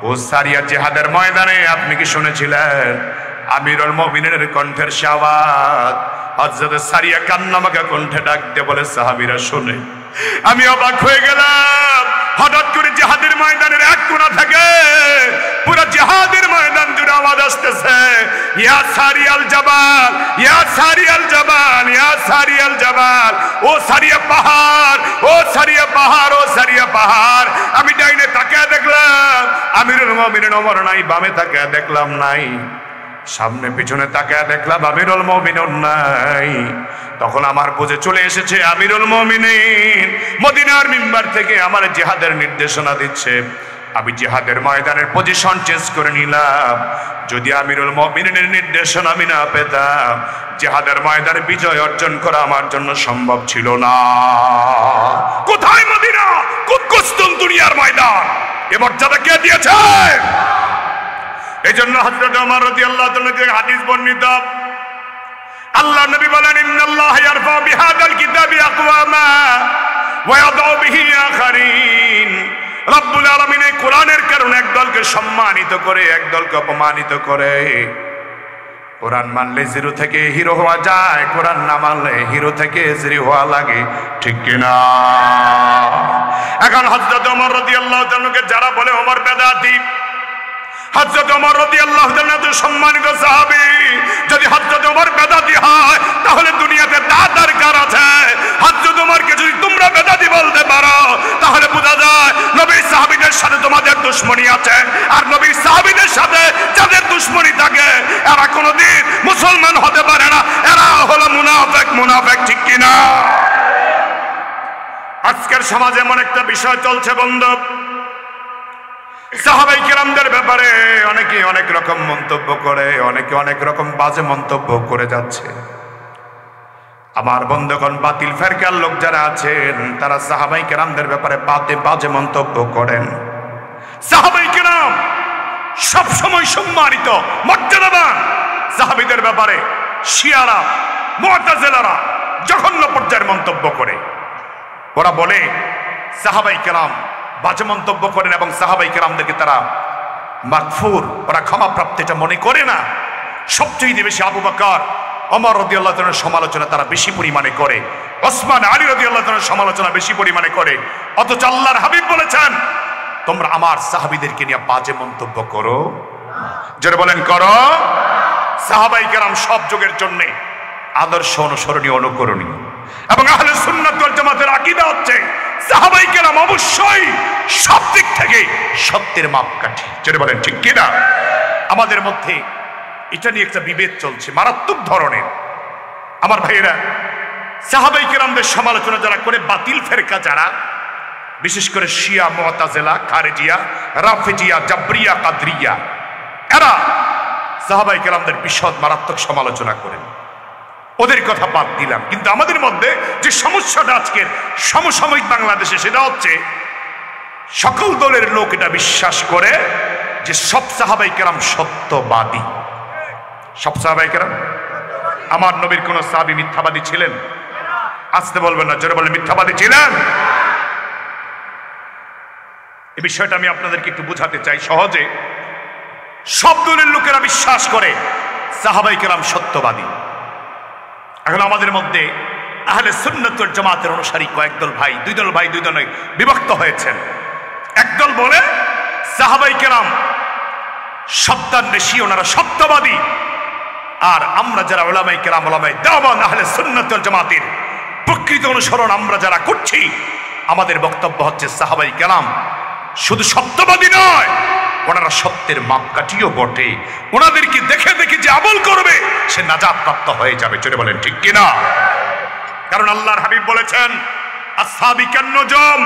ও সারিয়া, জিহাদের ময়দানে আপনি কি শুনেছিলেন আমিরুল মুমিনিনের কণ্ঠের আওয়াজ। হযরত সারিয়া কান্নামাখা কণ্ঠে ডাক দিয়ে বলে, সাহাবীরা শুনে। আমি অবাক হয়ে গেলাম। হঠাৎ করে জিহাদের ময়দানের এক কোণা থেকে পুরো জিহাদের ময়দান জুড়ে আওয়াজ আসতেছে, ইয়া সারিয়াল জাবাল, ইয়া সারিয়াল জাবাল, ইয়া সারিয়াল জাবাল। ও সারিয়া পাহাড়, ও সারিয়া পাহাড়, ও সারিয়া পাহাড়। আমি ডাইনে তাকিয়ে দেখলাম আমিরুল মুমিনিন ওমর নাই, বামে তাকিয়ে দেখলাম নাই, সামনে পিছনে তাকায় দেখলাম আমিরুল মুমিনিন নাই। তখন আমার বুঝে চলে এসেছে আমিরুল মুমিনিন মদিনার মিম্বার থেকে আমার জিহাদের নির্দেশনা দিচ্ছে। আমি জিহাদের ময়দানের পজিশন চেঞ্জ করে নিলাম। যদি আমিরুল মুমিনিনের নির্দেশনা আমি না পেতাম, জিহাদের ময়দানে বিজয় অর্জন করা আমার জন্য সম্ভব ছিল না। কোথায় মদিনা, কুৎকুস্তুম দুনিয়ার ময়দান, এ মর্যাদা কে দিয়েছে? এই জন্য হযরত ওমর রাদিয়াল্লাহু তাআলা থেকে হাদিস বর্ণিত, আল্লাহ নবী বলেন, ইন্নাল্লাহ ইয়ারফা বিহাদাল কিতাবি আকওয়ামা ওয়া ইয়াদাউ বিহি আখারিন। রব্বুল আলামিন এই কোরআনের কারণে একদলকে সম্মানিত করে, একদলকে অপমানিত করে। কোরআন মানলে জিরো থেকে হিরো হওয়া যায়, কোরআন না মানলে হিরো থেকে জিরো হওয়া লাগে, ঠিক কিনা? এখন হযরত ওমর রাদিয়াল্লাহু তাআলাকে যারা বলে ওমর বেদাতি, হযরত ওমর রাদিয়াল্লাহু তাআলা তো সম্মানিত সাহাবী, যদি হযরত ওমর বেদাতি হয় তাহলে দুনিয়াতে দাদার কার আছে? হযরত ওমরকে যদি তোমরা বেদাতি বলতে পারো তাহলে বোঝা যায় নবীর সাহাবীদের সাথে তোমাদের দুশমনি আছে। আর নবীর সাহাবীদের সাথে যাদের দুশমনি থাকে এরা কোনোদিন মুসলমান হতে পারে না, এরা হলো মুনাফিক। মুনাফিক, ঠিক কিনা? আজকের সমাজে এমন একটা বিষয় চলছে বন্ধু, সাহাবাই কেরামদের ব্যাপারে অনেকে অনেক রকম মন্তব্য করে, অনেকে অনেক রকম বাজে মন্তব্য করে যাচ্ছে। আমার বন্ধুগণ, বাতিল ফেরকার লোক যারা আছেন তারা সাহাবাই কেরামদের ব্যাপারে বাজে মন্তব্য করেন। সাহাবাই কেরাম সব সময় সম্মানিত, মর্যাদাবান। সাহাবীদের ব্যাপারে শিয়ারা, মুআতাজিলারা জঘন্য পর্যায়ের মন্তব্য করে। ওরা বলে সাহাবাই কেরাম বাজে মন্তব্য করেন এবং সাহাবাই কেরামদেরকে তারা মাগফুর, ওরা ক্ষমাপ্রাপ্ত এটা মনে করে না। সবচেয়ে বেশি আবু বকর, ওমর রাদিয়াল্লাহু তাআলার সমালোচনা তারা বেশি পরিমাণে করে, ওসমান, আলী রাদিয়াল্লাহু তাআলার সমালোচনা বেশি পরিমাণে করে। অথচ আল্লাহর হাবিব বলেছেন, তোমরা আমার সাহাবীদেরকে নিয়ে বাজে মন্তব্য করো, যারা বলেন করো। সাহাবাই কেরাম সব যুগের জন্য আদর্শ, অনুসরণীয়, অনুকরণীয়। এবং আহলে সুন্নাত ওয়াল জামাতের আকীদা হচ্ছে সাহাবাই কেরাম অবশ্যই সব দিক থেকে সত্যের মাপকাঠি, যারা বলেন ঠিক কিনা? আমাদের মধ্যে এটা নিয়ে একটা বিভেদ চলছে মারাত্মক ধরনের। আমার ভাইয়েরা, সাহাবাই কেরামদের সমালোচনা যারা করে, বাতিল ফেরকা যারা, বিশেষ করে শিয়া, মুআতাজিলা, খারেজিয়া, রাফেজিয়া, জাবরিয়া, কাদরিয়া, এরা সাহাবাই কেরামদের বিশদ মারাত্মক সমালোচনা করেন। ওদের কথা বাদ দিলাম, কিন্তু আমাদের মধ্যে যে সমস্যাটা আজকের সমসাময়িক বাংলাদেশে, সেটা হচ্ছে সকল দলের লোক এটা বিশ্বাস করে যে সব সাহাবাই কেরাম সত্যবাদী। সব সাহাবাই কেরাম, আমার নবীর কোন সাহাবী মিথ্যাবাদী ছিলেন? আসতে বলবেন না, জোরে বলেন, মিথ্যাবাদী ছিলেন? এই বিষয়টা আমি আপনাদেরকে একটু বুঝাতে চাই সহজে। সব দলের লোকেরা বিশ্বাস করে সাহাবাই কেরাম সত্যবাদী। এখন আমাদের মধ্যে আহলে সুন্নাত ওয়াল জামাতের অনুসারী কয়েকদল ভাই, দুই দলে বিভক্ত হয়েছেন। একদল বলে সাহাবাই কেরাম সত্যান্বেষী, ওনারা সত্যবাদী। আর আমরা যারা উলামায়ে কেরাম, উলামায়ে দেওবন্দ, আহলে সুন্নাত ওয়াল জামাতের প্রকৃত অনুসরণ আমরা যারা করছি, আমাদের বক্তব্য হচ্ছে সাহাবাই কেরাম শুধু সত্যবাদী নয়, ওনারা সত্যের মাপকাঠিও বটে। ওনাদেরকে দেখে দেখে যে আমল করবে সে নাজাত প্রাপ্ত হয়ে যাবে, চলে বলেন ঠিক কিনা? কারণ আল্লাহর হাবিব বলেছেন, আসহাবিকান নুজুম,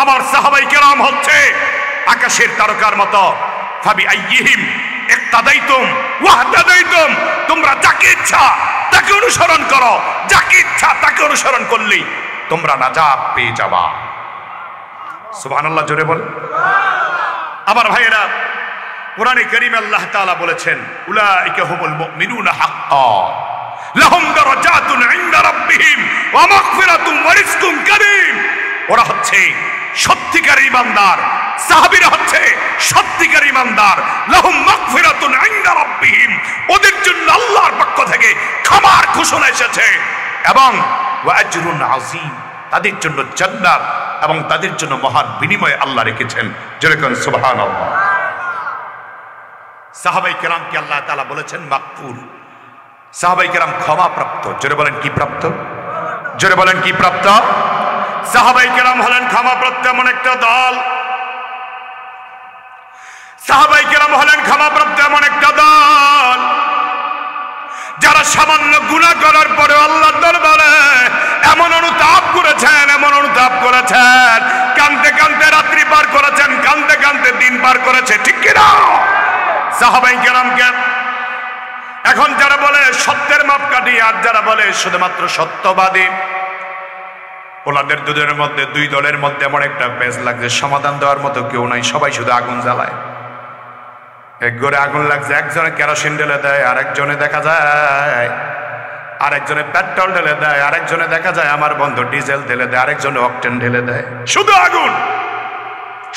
আমার সাহাবাই কেরাম হচ্ছে আকাশের তারকার মতো। ফাবি আইয়িহিম ইক্তাদাইতুম ওয়াহতাদাইতুম, তোমরা যাকে ইচ্ছা তাকে অনুসরণ করো, যাকে ইচ্ছা তাকে অনুসরণ করলেই তোমরা নাজাত পেয়ে যাবা। সুবহানাল্লাহ, জোরে বল। আমার ভাইয়েরা, কোরআনে কারীমে আল্লাহ তাআলা বলেছেন, উলাইকা হুমুল মুমিনুনা হাক্কা লাহুম দারাজাতুন ইনদা রাব্বিহিম ওয়া মাগফিরাতুম ওয়া রিজকুন কারীম। ওরা হচ্ছে সত্যিকার ঈমানদার, সাহাবীরা হচ্ছে সত্যিকার ঈমানদার। লাহুম মাগফিরাতুন ইনদা রাব্বিহিম, ওদের জন্য আল্লাহর পক্ষ থেকে ক্ষমার ঘোষণা এসেছে, এবং ওয়া আজরুন আযীম, তাদের জন্য জান্নাত এবং তাদের জন্য মহান বিনিময় আল্লাহ রেখেছেন। যেরকম সুবহানাল্লাহ। সাহাবায়ে কেরামকে আল্লাহ তাআলা বলেছেন মাগফুর, সাহাবায়ে কেরাম ক্ষমাপ্রাপ্ত। জোরে বলেন কি প্রাপ্ত? জোরে বলেন কি প্রাপ্ত? সাহাবায়ে কেরাম হলেন ক্ষমাপ্রাপ্ত এমন একটা দল। সাহাবায়ে কেরাম হলেন ক্ষমাপ্রাপ্ত এমন একটা দল যারা সামান্য গুনাহ করার পরে আল্লাহর দরবারে এমন অনুতাপ করেছেন, এমন অনুতাপ করেছেন, কাঁদতে কাঁদতে রাত্রি পার করেছেন, কাঁদতে কাঁদতে দিন পার করেছে। ঠিক কিনা? সাহাবায়ে কেরামকে এখন যারা বলে সত্যের মাপকাঠি আর যারা বলে শুধুমাত্র সত্যবাদী, ওনাদের দুজনের মধ্যে, দুই দলের মধ্যে এমন একটা পেজ লাগছে, সমাধান দেওয়ার মতো কেউ নাই, সবাই শুধু আগুন জ্বালায়। এক ঘরে আগুন লাগছে, একজনে কেরোসিন ঢেলে দেয়, আরেকজনে দেখা যায় আরেকজনে পেট্রোল ঢেলে দেয়, আরেকজনে দেখা যায় আমার বন্ধু ডিজেল ঢেলে দেয়, আরেকজনে অকটেন ঢেলে দেয়। শুধু আগুন,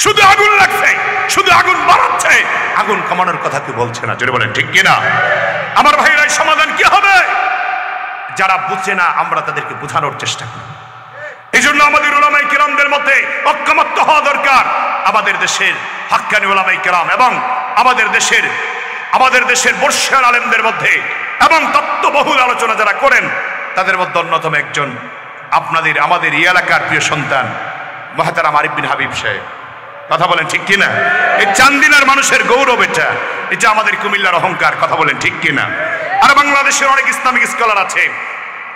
শুধু আগুন লাগছে, শুধু আগুন বাড়াচ্ছে, আগুন কমানোর কথা কি বলছে না? জোরে বলেন ঠিক কিনা? আমার ভাইরা, সমাধান কি হবে? যারা বুঝছে না আমরা তাদেরকে বোঝানোর চেষ্টা করি। এই জন্য আমাদের উলামায়ে কেরামদের মধ্যে ঐক্যমত্য হওয়া দরকার। আমাদের দেশের হাক্কানি উলামায়ে কেরাম এবং আমাদের দেশের বর্ষিয়ান আলেমদের মধ্যে এবং তত্ত্ববহুল আলোচনা যারা করেন তাদের মধ্যে অন্যতম একজন আমাদের এই এলাকার প্রিয় সন্তান মুহতারাম আরিফ বিন হাবিব সাহেব। কথা বলেন ঠিক কিনা? এই চান্দিনার মানুষের গৌরব, এটা আমাদের কুমিল্লার অহংকার। কথা বলেন ঠিক কিনা? আর বাংলাদেশের অনেক ইসলামিক স্কলার আছে,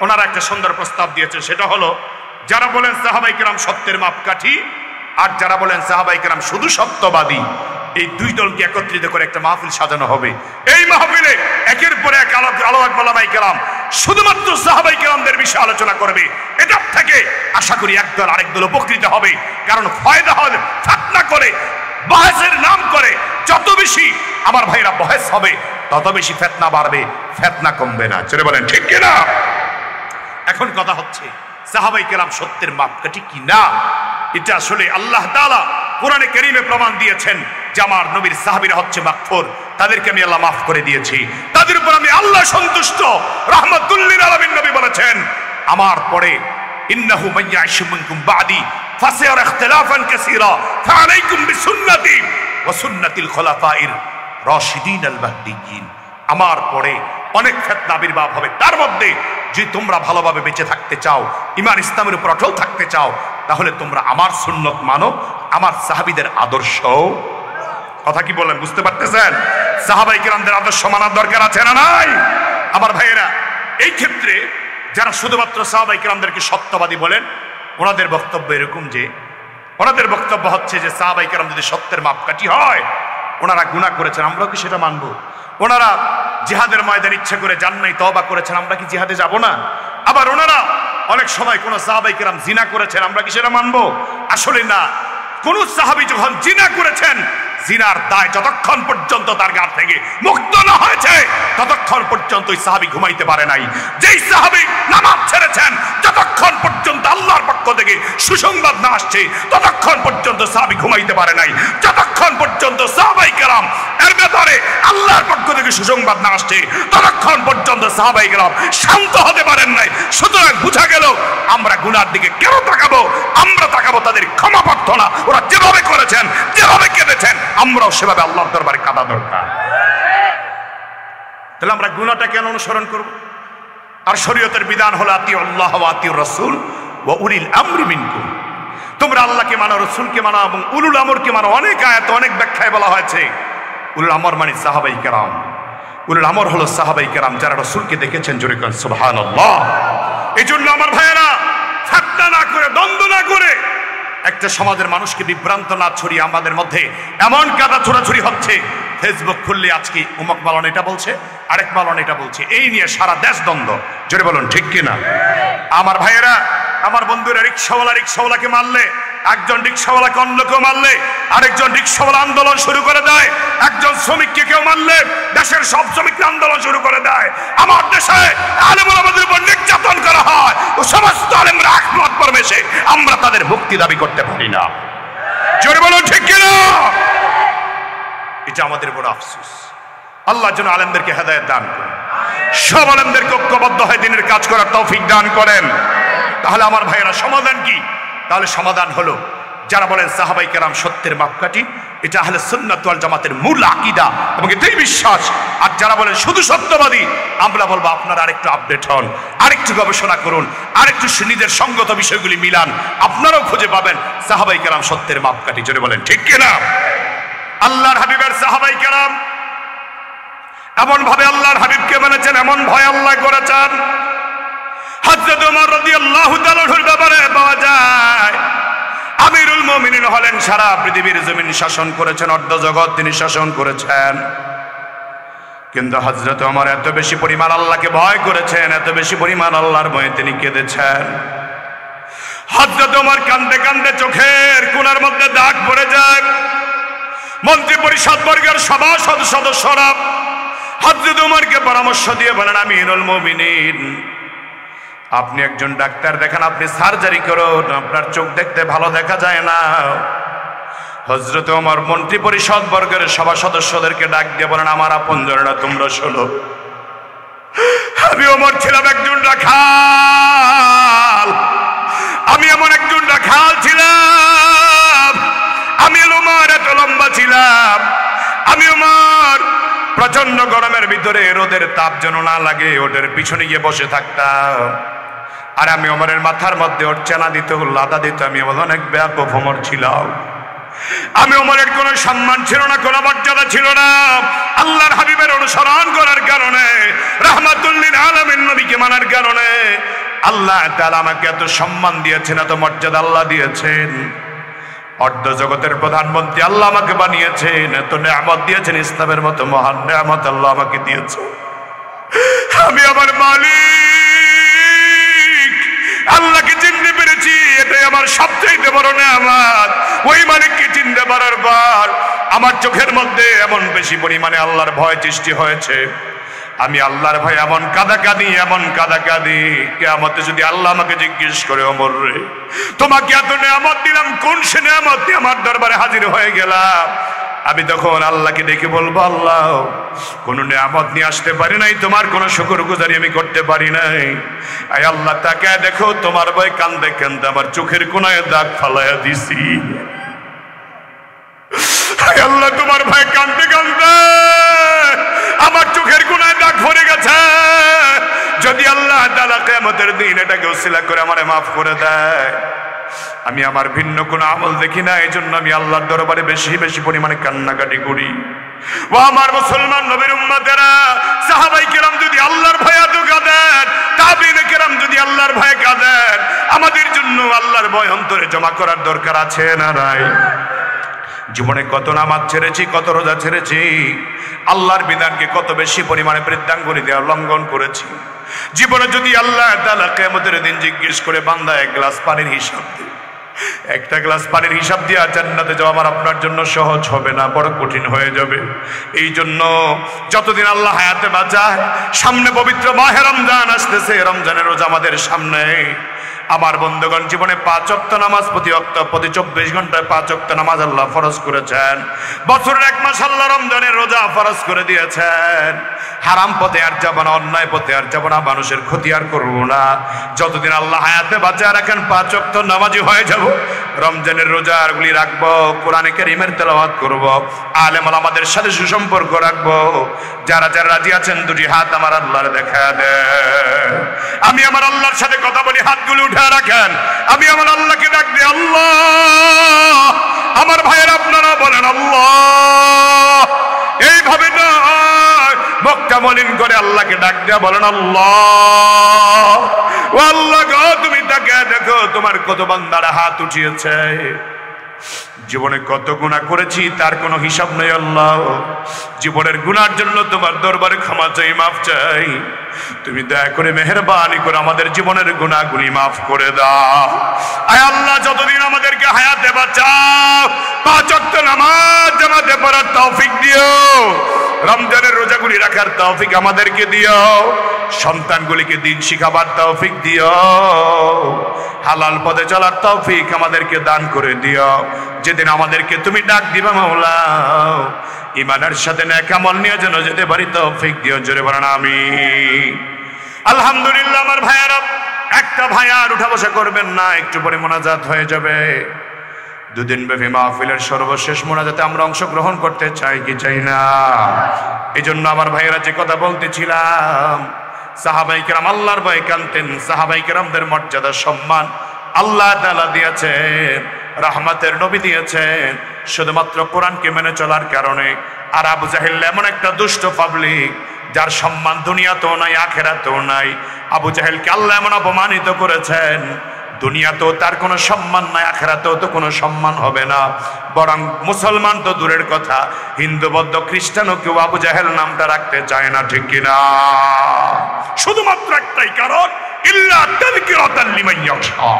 ওনারা একটা সুন্দর প্রস্তাব দিয়েছে, সেটা হলো যারা বলেন সাহাবায়ে কেরাম সত্যের মাপকাঠি আর যারা বলেন সাহাবায়ে কেরাম শুধু সত্যবাদী, এই দুই দলকে একত্রিত করে একটা মাহফিল সাজানো হবে। এই মাহফিলে একের পর এক উলামায়ে কেরাম শুধুমাত্র সাহাবায়ে কেরামদের বিষয়ে আলোচনা করবে। এটার থেকে আশা করি একদল আরেক দল উপকৃত হবে। কারণ ফায়দা হবে, ফিতনা করে বহসের নাম করে যত বেশি আমার ভাইরা বহস হবে তত বেশি ফিতনা বাড়বে, ফিতনা কমবে না। জোরে বলেন ঠিক কিনা? এখন কথা হচ্ছে সাহাবায়ে কেরাম সত্যের মাপকাঠি কি না? এটা আসলে আল্লাহ তাআলা কোরআনে কারীমে প্রমাণ দিয়েছেন যে আমার নবীর সাহাবীরা হচ্ছে মাগফুর, তাদেরকে আমি আল্লাহ মাফ করে দিয়েছি, তাদের উপর আমি আল্লাহ সন্তুষ্ট। রাহমাতুল লিল আলামিন নবী বলেছেন আমার পরে ইন্নাহু মান ইয়াইশ মিনকুম বাদি ফাসায়ারা ইখতিলাফান কাসীরা ফাআলাইকুম বিসুন্নতি ওয়া সুন্নাতিল খুলাফাইর রাশিদিন আল মাহদিয়িন। আমার পরে অনেক ফিতনা আবির্ভাব হবে, তার মধ্যে যদি তোমরা ভালোভাবে বেঁচে থাকতে চাও, ঈমান ইসলামের উপর অটল থাকতে চাও, তাহলে তোমরা আমার সুন্নত মানো, আমার সাহাবীদের আদর্শ। কথা কি বলেন? বুঝতে পারতেছেন? সাহাবায়ে কেরামদের আদর্শ মানার দরকার আছে না নাই? আমার ভাইয়েরা, এই ক্ষেত্রে যারা শুধুমাত্র সাহাবায়ে কেরামদেরকে সত্যবাদী বলেন, ওনাদের বক্তব্য এরকম যে ওনাদের বক্তব্য হচ্ছে যে সাহাবায়ে কেরাম যদি সত্যের মাপকাঠি হয়, ওনারা গুনাহ করেছেন, আমরা কি সেটা মানবো? ওনারা জিহাদের ময়দান ইচ্ছা করে যান নাই, তওবা করেছেন, আমরা কি জিহাদে যাব না? আবার ওনারা অনেক সময় কোন সাহাবায়ে কেরাম জিনা করেছেন, আমরা কি সেটা মানবো? আসলে না। কোন সাহাবী যখন জিনা করেছেন, জিনার দায় যতক্ষণ পর্যন্ত তার গা থেকে মুক্ত না হয়েছে ততক্ষণ পর্যন্ত ওই সাহাবী ঘুমাইতে পারে নাই। যেই সাহাবী নামাজ ছেড়েছেন, যতক্ষণ পর্যন্ত আল্লাহর পক্ষ থেকে সুসংবাদ না আসছে ততক্ষণ পর্যন্ত সাহাবী ঘুমাইতে পারে নাই। যতক্ষণ পর্যন্ত সাহাবায়ে কেরাম এর ব্যাপারে আল্লাহর পক্ষ থেকে সুসংবাদ না আসছে ততক্ষণ পর্যন্ত সাহাবায়ে কেরাম শান্ত হতে পারেন নাই। সুতরাং বোঝা গেল আমরা গুনার দিকে কেন তাকাবো? আমরা তাকাবো তাদের ক্ষমা প্রার্থনা। ওরা যেভাবে করেছেন, যেভাবে কেঁদেছেন, আমরাও সেভাবে আল্লাহর দরবারে কাঁদা দরকার। তাহলে আমরা গুনাহটা কেন অনুসরণ করব? আর শরীয়তের বিধান হলো আতিউল্লাহ ওয়া আতিউর রাসূল ওয়া উলিল আমরি মিনকুম। তোমরা আল্লাহকে মানো, রাসূলকে মানো এবং উলুল আমরকে মানো। অনেক আয়াত, অনেক ব্যাখ্যায় বলা হয়েছে উলুল আমর মানে সাহাবায়ে কেরাম। উলুল আমর হলো সাহাবায়ে কেরাম যারা রাসূলকে দেখেছেন। জোরে বলেন সুবহানাল্লাহ। এই জন্য আমার ভাইয়েরা, ফিতনা না করে, দ্বন্দ্ব না করে, একটা সমাজের মানুষকে বিভ্রান্ত না ছড়িয়ে আমাদের মধ্যে এমন কাদা ছোড়াছড়ি হচ্ছে, ফেসবুক খুললে আজকে উমুক মালন এটা বলছে, আরেক মালন এটা বলছে, এই নিয়ে সারা দেশ দ্বন্দ্ব। জোরে বলুন ঠিক কিনা? আমার ভাইয়েরা, আমার বন্ধুরা, রিক্সাওয়ালাকে মারলে, একজন রিক্সাওয়ালাকে অন্য কেউ মারলে আরেকজন রিক্সাওয়ালা আন্দোলন শুরু করে দেয়। একজন শ্রমিককে কেউ মারলে দেশের সব শ্রমিকরা আন্দোলন শুরু করে দেয়। আমার দেশে আলেম ওলামাদের উপর নির্যাতন করা হয়, ও সমস্ত আলেমরা একমত পরমেশে আমরা তাদের মুক্তি দাবি করতে পারি না। জোরে বলো ঠিক কিনা? এটা আমাদের বড় আফসোস। আল্লাহ যেন আলেমদেরকে হেদায়েত দান করেন, সব আলেমদেরকে ঐক্যবদ্ধ হয়ে দিনের কাজ করার তৌফিক দান করেন। তাহলে আমার ভাইয়েরা সমাধান কি? তাহলে সমাধান হলো, যারা বলেন সাহাবায়ে কেরাম সত্যের মাপকাঠি, এটা আহলে সুন্নাত ওয়াল জামাতের মূল আকীদা এবং এটাই বিশ্বাস। আর যারা বলেন শুধু সত্যবাদী, আমরা বলবো আপনারা আরেকটু আপডেট হন, আরেকটু গবেষণা করুন, আরেকটু নিজের সঙ্গত বিষয়গুলি মিলান, আপনারাও খুঁজে পাবেন সাহাবায়ে কেরাম সত্যের মাপকাঠি। জোরে বলেন ঠিক কিনা? আল্লাহর হাবিবের সাহাবায়ে কেরাম এমন ভাবে আল্লাহর হাবিবকে মেনেছেন, এমন ভয় আল্লাহ করেছেন। হযরত ওমর রাদিয়াল্লাহু তাআলার ব্যাপারে পাওয়া যায়, আমিরুল মুমিনিন হলেন, সারা পৃথিবীর জমিন শাসন করেছেন, অর্ধ জগৎ তিনি শাসন করেছেন। কিন্তু হযরত ওমর এত বেশি পরিমাণ আল্লাহকে ভয় করেছেন, এত বেশি পরিমাণ আল্লাহর ভয়ে তিনি কেঁদেছেন। হযরত ওমর কাঁদতে কাঁদতে চোখের কোণার মধ্যে দাগ পড়ে যায়। মন্ত্রী পরিষদ বর্গের সভাসদ সদস্যরা হযরত ওমরকে পরামর্শ দিয়ে বলেন, আমিরুল মুমিনিন, আপনি একজন ডাক্তার দেখান, আপনি সার্জারি করুন, আপনার চোখ দেখতে ভালো দেখা যায় না। হযরত ওমর মন্ত্রী পরিষদ বর্গের সভা সদস্যদেরকে ডাক দিয়ে বলেন, আমার আপনজনেরা তোমরা শোনো, আমি ওমর ছিলাম একজন রাখাল, আমি এমন একজন রাখাল ছিলাম, আমি ওমর এত লম্বা ছিলাম, আমি ওমর প্রচন্ড গরমের ভিতরে রোদের তাপ যেন না লাগে ওদের পিছনে গিয়ে বসে থাকতাম। আর আমি ওমরের মাথার মধ্যে ওর চেনা দিত, লাদা দিত, আমি অনেক ব্যাপক ওমর ছিলাম। আমি ওমরের কোনো সম্মান ছিল না, কোনো মর্যাদা ছিল না। আল্লাহর হাবিবের অনুসরণ করার কারণে, রাহমাতুল লিল আলামিন নবীকে মানার কারণে আল্লাহ তাআলা আমাকে এত সম্মান দিয়েছেন, এত মর্যাদা আল্লাহ দিয়েছেন। অর্ধ জগতের প্রধানমন্ত্রী আল্লাহ আমাকে বানিয়েছেন, এত নেয়ামত দিয়েছেন, ইসলামের মতো মহান নেয়ামত আল্লাহ আমাকে দিয়েছে। আমি আমার মালিক আল্লাহকে চিনতে পেরেছি, এটাই আমার সবচেয়ে বড় নেয়ামত। ওই মালিককে চিনতে পারার পর আমার চোখের মধ্যে এমন বেশি পরিমাণে আল্লাহর ভয় সৃষ্টি হয়েছে, আমি আল্লাহর ভয় এমন কাঁদাকাঁদি, এমন কাঁদাকাঁদি, কিয়ামতে যদি আল্লাহ আমাকে জিজ্ঞেস করে, ওমর রে তোমাকে এত নেয়ামত দিলাম, কোন সে নেয়ামত দিয়ে আমার দরবারে হাজির হয়ে গেলাম, আমি তখন আল্লাহকে ডেকে বলবো, আল্লাহ কোন নেয়ামত নিয়ে আসতে পারি নাই, তোমার কোন শুকরগুজারি আমি করতে পারি নাই। আয় আল্লাহ তাকে দেখো, তোমার ভয় কান্দে কান্দে আমার চোখের কোনায় দাগ ফালাইয়া দিছি। আয় আল্লাহ তোমার ভয় কান্দে কান্দে আমার চোখের কোনায় দাগ ভরে গেছে, যদি আল্লাহ তাআলা কিয়ামতের দিন এটাকে ওসিলা করে আমারে মাফ করে দেয়, আমি আমার ভিন্ন কোনো আমল দেখি না, এই জন্য আমি আল্লাহর দরবারে বেশি বেশি পরিমাণে কান্নাকাটি করি। ও আমার মুসলমান নবীর উম্মতেরা, সাহাবায়ে কেরাম যদি আল্লাহর ভয়ে এত কাঁদেন, তাবিঈনে কেরাম যদি আল্লাহর ভয়ে কাঁদেন, আমাদের জন্য আল্লাহর ভয় অন্তরে জমা করার দরকার আছে না নাই? জীবনে কত নামাজ ছেড়েছি, কত রোজা ছেড়েছি, আল্লাহর বিধানকে কত বেশি পরিমাণে বৃদ্ধাঙ্গুলি দেওয়া লঙ্ঘন করেছি। জীবনে যদি আল্লাহ তাআলা কিয়ামতের দিন জিজ্ঞেস করে, বান্দা এক গ্লাস পানির হিসাব দে, একটা গ্লাস পানির হিসাব দিয়ে জান্নাতে যাওয়া আমার আপনার জন্য সহজ হবে না, বড় কঠিন হয়ে যাবে। এই জন্য যতদিন আল্লাহ হায়াতে বাঁচায়, সামনে পবিত্র মাহে রমজান আসতেছে, রমজানের রোজা আমাদের সামনে। আমার বন্ধুগণ, জীবনে 5 ওয়াক্ত নামাজ প্রতি 24 ঘন্টায় 5 ওয়াক্ত নামাজ আল্লাহ ফরজ করেছেন। বছরের 1 মাস আল্লাহ রমজানের রোজা ফরজ করে দিয়েছেন। হারাম পথে আর যাব না, অন্যায় পথে আর যাব না, মানুষের ক্ষতি আর করব না। যতদিন আল্লাহ হায়াতে বাঁচিয়ে রাখেন 5 ওয়াক্ত নামাজি হয়ে যাব, রমজানের রোজাগুলি রাখবো, কোরআনে কারীমের তেলাওয়াত করব, আলেম ওলামাদের সাথে সুসম্পর্ক রাখবো। যারা যারা রাজি আছেন দুটি হাত আমার আল্লাহর দেখা দেন। আমি আমার আল্লাহর সাথে কথা বলি, হাতগুলো উঠে রাখেন। আমি আমার আল্লাহকে ডাক দিই, আল্লাহ। আমার ভাইয়ের আপনারা বলেন আল্লাহ। এইভাবে না, বক্তা মলিন করে আল্লাহকে ডাক দেয়া বলেন, আল্লাহ। ও আল্লাহ গো, তুমি তাকে দেখো, তোমার কত বান্দারা হাত উঠিয়েছে। জীবনে কত গুনাহ করেছি তার কোনো হিসাব নেই আল্লাহ। জীবনের গুনার জন্য তোমার দরবারে ক্ষমা চাই, মাফ চাই। তুমি দয়া করে মেহেরবানি করে আমাদের জীবনের গুনাহগুলি মাফ করে দাও। আয় আল্লাহ, যতদিন আমাদেরকে হায়াতে বাঁচাও, 5 ওয়াক্ত নামাজ জামাতে পড়ার তৌফিক দিও। রমজানের রোজাগুলি রাখার তৌফিক আমাদেরকে দিও, সন্তানগুলিকে দিন শিখাবার তৌফিক দিও, হালাল পথে চলার তৌফিক আমাদেরকে দান করে দিও। যেদিন আমাদেরকে তুমি ডাক দিবা মাওলা, ঈমানের সাথে নেক আমল নিয়ে যেন যেতে পারি তৌফিক দিও। জোরে বলেন আমিন। আলহামদুলিল্লাহ। আমার ভাইয়ারা, একটা ভাইয়া আর উঠা বসা করবেন না, একটু পরে মোনাজাত হয়ে যাবে। দুদিন ব্যাপী মাহফিলের সর্বশেষ মোনাজাতে আমরা অংশগ্রহণ করতে চাই কি চাই না? এই জন্য আমার ভাইয়েরা যে কথা বলতেছিলাম, সাহাবাই কেরাম আল্লাহর ভয়ে কানতেন। সাহাবাই কেরামদের মর্যাদা সম্মান আল্লাহ তাআলা দিয়েছেন, রাহমাতের নবী দিয়েছেন শুধুমাত্র কোরআনকে মেনে চলার কারণে। আর আবু জাহেল এমন একটা দুষ্ট পাবলিক যার সম্মান দুনিয়াতেও নাই আখেরাতেও নাই। আবু জাহেলকে আল্লাহ এমন অপমানিত করেছেন, দুনিয়াতেও তার কোনো সম্মান নাই, আখেরাতেও তো কোনো সম্মান হবে না। বরং মুসলমান তো দূরের কথা, হিন্দু বৌদ্ধ খ্রিস্টানও কেউ আবু জাহেল নামটা রাখতে চায় না, ঠিক কিনা? শুধুমাত্র একটাই কারণ, ইল্লা তাযকিরাতাল লিমান ইয়াখশা।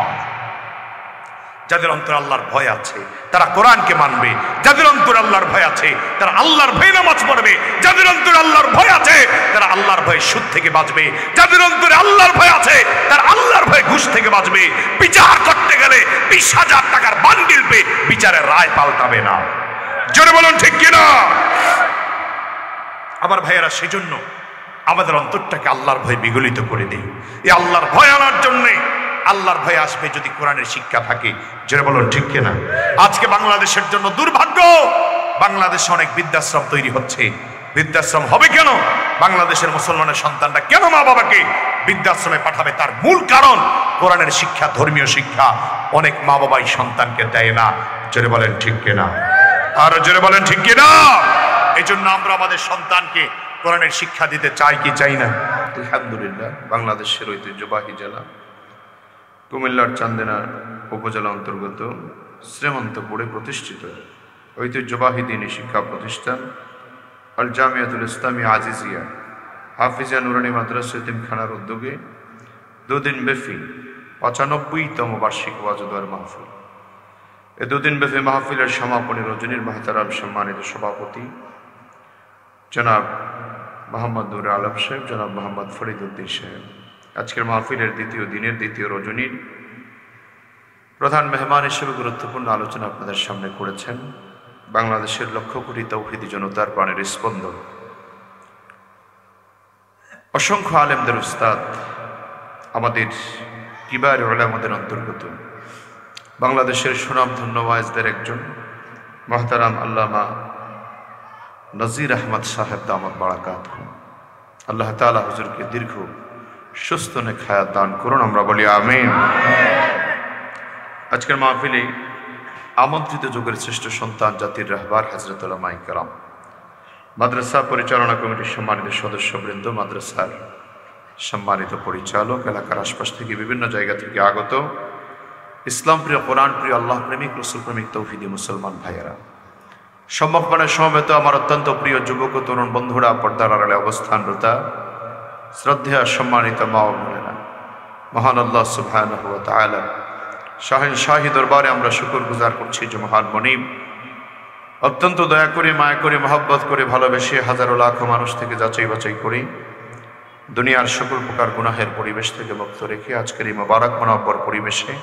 যাদের অন্তরে আল্লাহর ভয় আছে তারা কোরআনকে মানবে, যাদের অন্তরে আল্লাহর ভয় আছে তারা আল্লাহর ভয়ে নামাজ পড়বে, যাদের অন্তরে আল্লাহর ভয় আছে তারা আল্লাহর ভয়ে সুদ থেকে বাঁচবে, যাদের অন্তরে আল্লাহর ভয় আছে তারা আল্লাহর ভয়ে ঘুষ থেকে বাঁচবে। বিচার করতে গেলে 20,000 টাকার বান্ডিল পে বিচারের রায় পাল্টাবে না। জোরে বলুন ঠিক কিনা? আমার ভাইয়েরা, সেজন্য আমাদের অন্তরটাকে আল্লাহর ভয়ে বিগলিত করে দেই। এই আল্লাহর ভয় আনার জন্যে, আল্লাহর ভয় আসবে যদি কোরআনের শিক্ষা থাকে। জোরে বলুন ঠিক কিনা? আজকে বাংলাদেশের জন্য দুর্ভাগ্য, বাংলাদেশে অনেক বৃদ্ধাশ্রম তৈরি হচ্ছে। বৃদ্ধাশ্রম হবে কেন? বাংলাদেশের মুসলমানের সন্তানরা কেন মা বাবাকে বৃদ্ধাশ্রমে পাঠাবে? তার মূল কারণ কোরআনের শিক্ষা, ধর্মীয় শিক্ষা অনেক মা বাবাই সন্তানকে দেয় না। জোরে বলেন ঠিক কিনা? আর জোরে বলেন ঠিক কিনা? এই জন্য আমরা আমাদের সন্তানকে কোরআনের শিক্ষা দিতে চাই কি চাই না? আলহামদুলিল্লাহ, বাংলাদেশের ঐতিহ্যবাহী জেলা কুমিল্লার চান্দেনা উপজেলা অন্তর্গত শ্রীমন্তপুরে প্রতিষ্ঠিত ঐতিহ্যবাহী দ্বীনি শিক্ষা প্রতিষ্ঠান আল জামিয়াতুল ইসলামী আজিজিয়া হাফিজা নুরানি মাদ্রাসা এতিমখানার উদ্যোগে দুদিন ব্যাপী 95তম বার্ষিক ওয়াজ ও দোয়ার মাহফিল। এই দুদিন ব্যাপী মাহফিলের সমাপনী রজনীর মাহতারাম সম্মানিত সভাপতি জনাব মোহাম্মদ নুর আলম সাহেব, জনাব মোহাম্মদ ফরিদউদ্দিন সাহেব আজকের মাহফিলের দ্বিতীয় দিনের দ্বিতীয় রজনীর প্রধান মেহমান হিসেবে গুরুত্বপূর্ণ আলোচনা আপনাদের সামনে করেছেন। বাংলাদেশের লক্ষ কোটি তৌহিদি জনতার প্রাণের স্পন্দন, অসংখ্য আলেমদের উস্তাদ, আমাদের কিবার উলামাদের অন্তর্গত বাংলাদেশের সুনামধন্য ওয়াইজদের একজন মুহতারাম আল্লামা নজির আহমদ সাহেব দামাত বারাকাতুহু। আল্লাহ তাআলা হুজুরকে দীর্ঘ সুস্থ নেক হায়াত দান করুন, আমরা বলি আমিন। আজকের মাহফিলে আমন্ত্রিত যুগের শ্রেষ্ঠ সন্তান, জাতির রাহবার হযরত উলামায়ে কেরাম, মাদ্রাসা পরিচালনা কমিটির সম্মানিত সদস্যবৃন্দ, মাদ্রাসার সম্মানিত পরিচালক, এলাকার আশপাশ থেকে বিভিন্ন জায়গা থেকে আগত ইসলাম প্রিয়, কোরআন প্রিয়, আল্লাহ প্রেমিক, রসুল প্রেমিক তৌহিদি মুসলমান ভাইয়েরা, সম্মুখপানে সমবেত আমার অত্যন্ত প্রিয় যুবক ও তরুণ বন্ধুরা, পর্দার আড়ালে অবস্থানরতা শ্রদ্ধেয় সম্মানিত মা ও বোনেরা, মহান আল্লাহ সুবহানাহু ওয়া তাআলা শাহী দরবারে আমরা শুকর গুজার করছি যে মহান মনিব অত্যন্ত দয়া করে, মায়া করে, মহব্বত করে, ভালোবেসে হাজারো লাখ মানুষ থেকে যাচাই বাছাই করে দুনিয়ার সকল প্রকার গুনাহের পরিবেশ থেকে মুক্ত রেখে আজকের এই মোবারক মুনাব্বর পরিবেশে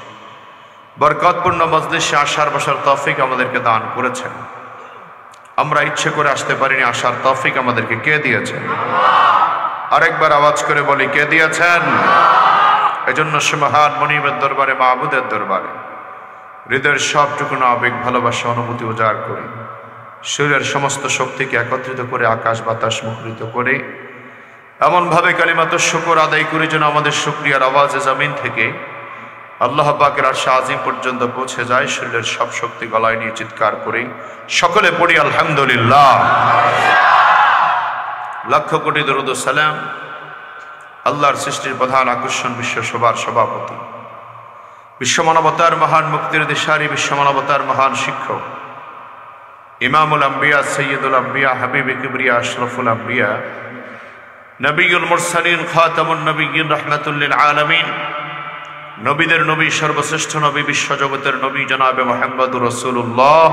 বরকতপূর্ণ মজলিসে আসার বসার তৌফিক আমাদেরকে দান করেছেন। আমরা ইচ্ছে করে আসতে পারিনি, আসার তৌফিক আমাদেরকে কে দিয়েছেন? আরেকবার আওয়াজ করে বলি, কে দিয়েছেন? এজন্য সে মহান মনিবের দরবারে, মাহবুদের দরবারে হৃদয়ের সবটুকুনো আবেগ, ভালোবাসা, অনুভূতি উজাড় করে শরীরের সমস্ত শক্তিকে একত্রিত করে আকাশ বাতাস মুখরিত করে এমনভাবে কালিমাতুশ শুকর আদায় করি যেন আমাদের শুকরিয়ার আওয়াজে জমিন থেকে আল্লাহ পাকের আরশে আজিম পর্যন্ত পৌঁছে যায়। শরীরের সব শক্তি গলায় নিয়ে চিৎকার করে সকলে পড়ি আলহামদুলিল্লাহ। লক্ষ কোটি দরুদ ও সালাম আল্লাহর সৃষ্টির প্রধান আকর্ষণ, বিশ্ব সভার সভাপতি, বিশ্ব মানবতার মহান মুক্তির দিশারি, বিশ্ব মানবতার মহান শিক্ষক, ইমামুল আম্বিয়া, সৈয়দুল আম্বিয়া, হাবিবে কিবরিয়া, আশরাফুল আম্বিয়া, নবিয়ুল মুরসালিন, খাতামুন নবিয়্যিন, রাহমাতুল লিল আলামিন, নবীদের নবী, সর্বশ্রেষ্ঠ নবী, বিশ্বজগতের নবী জনাবে মুহাম্মদুর রাসূলুল্লাহ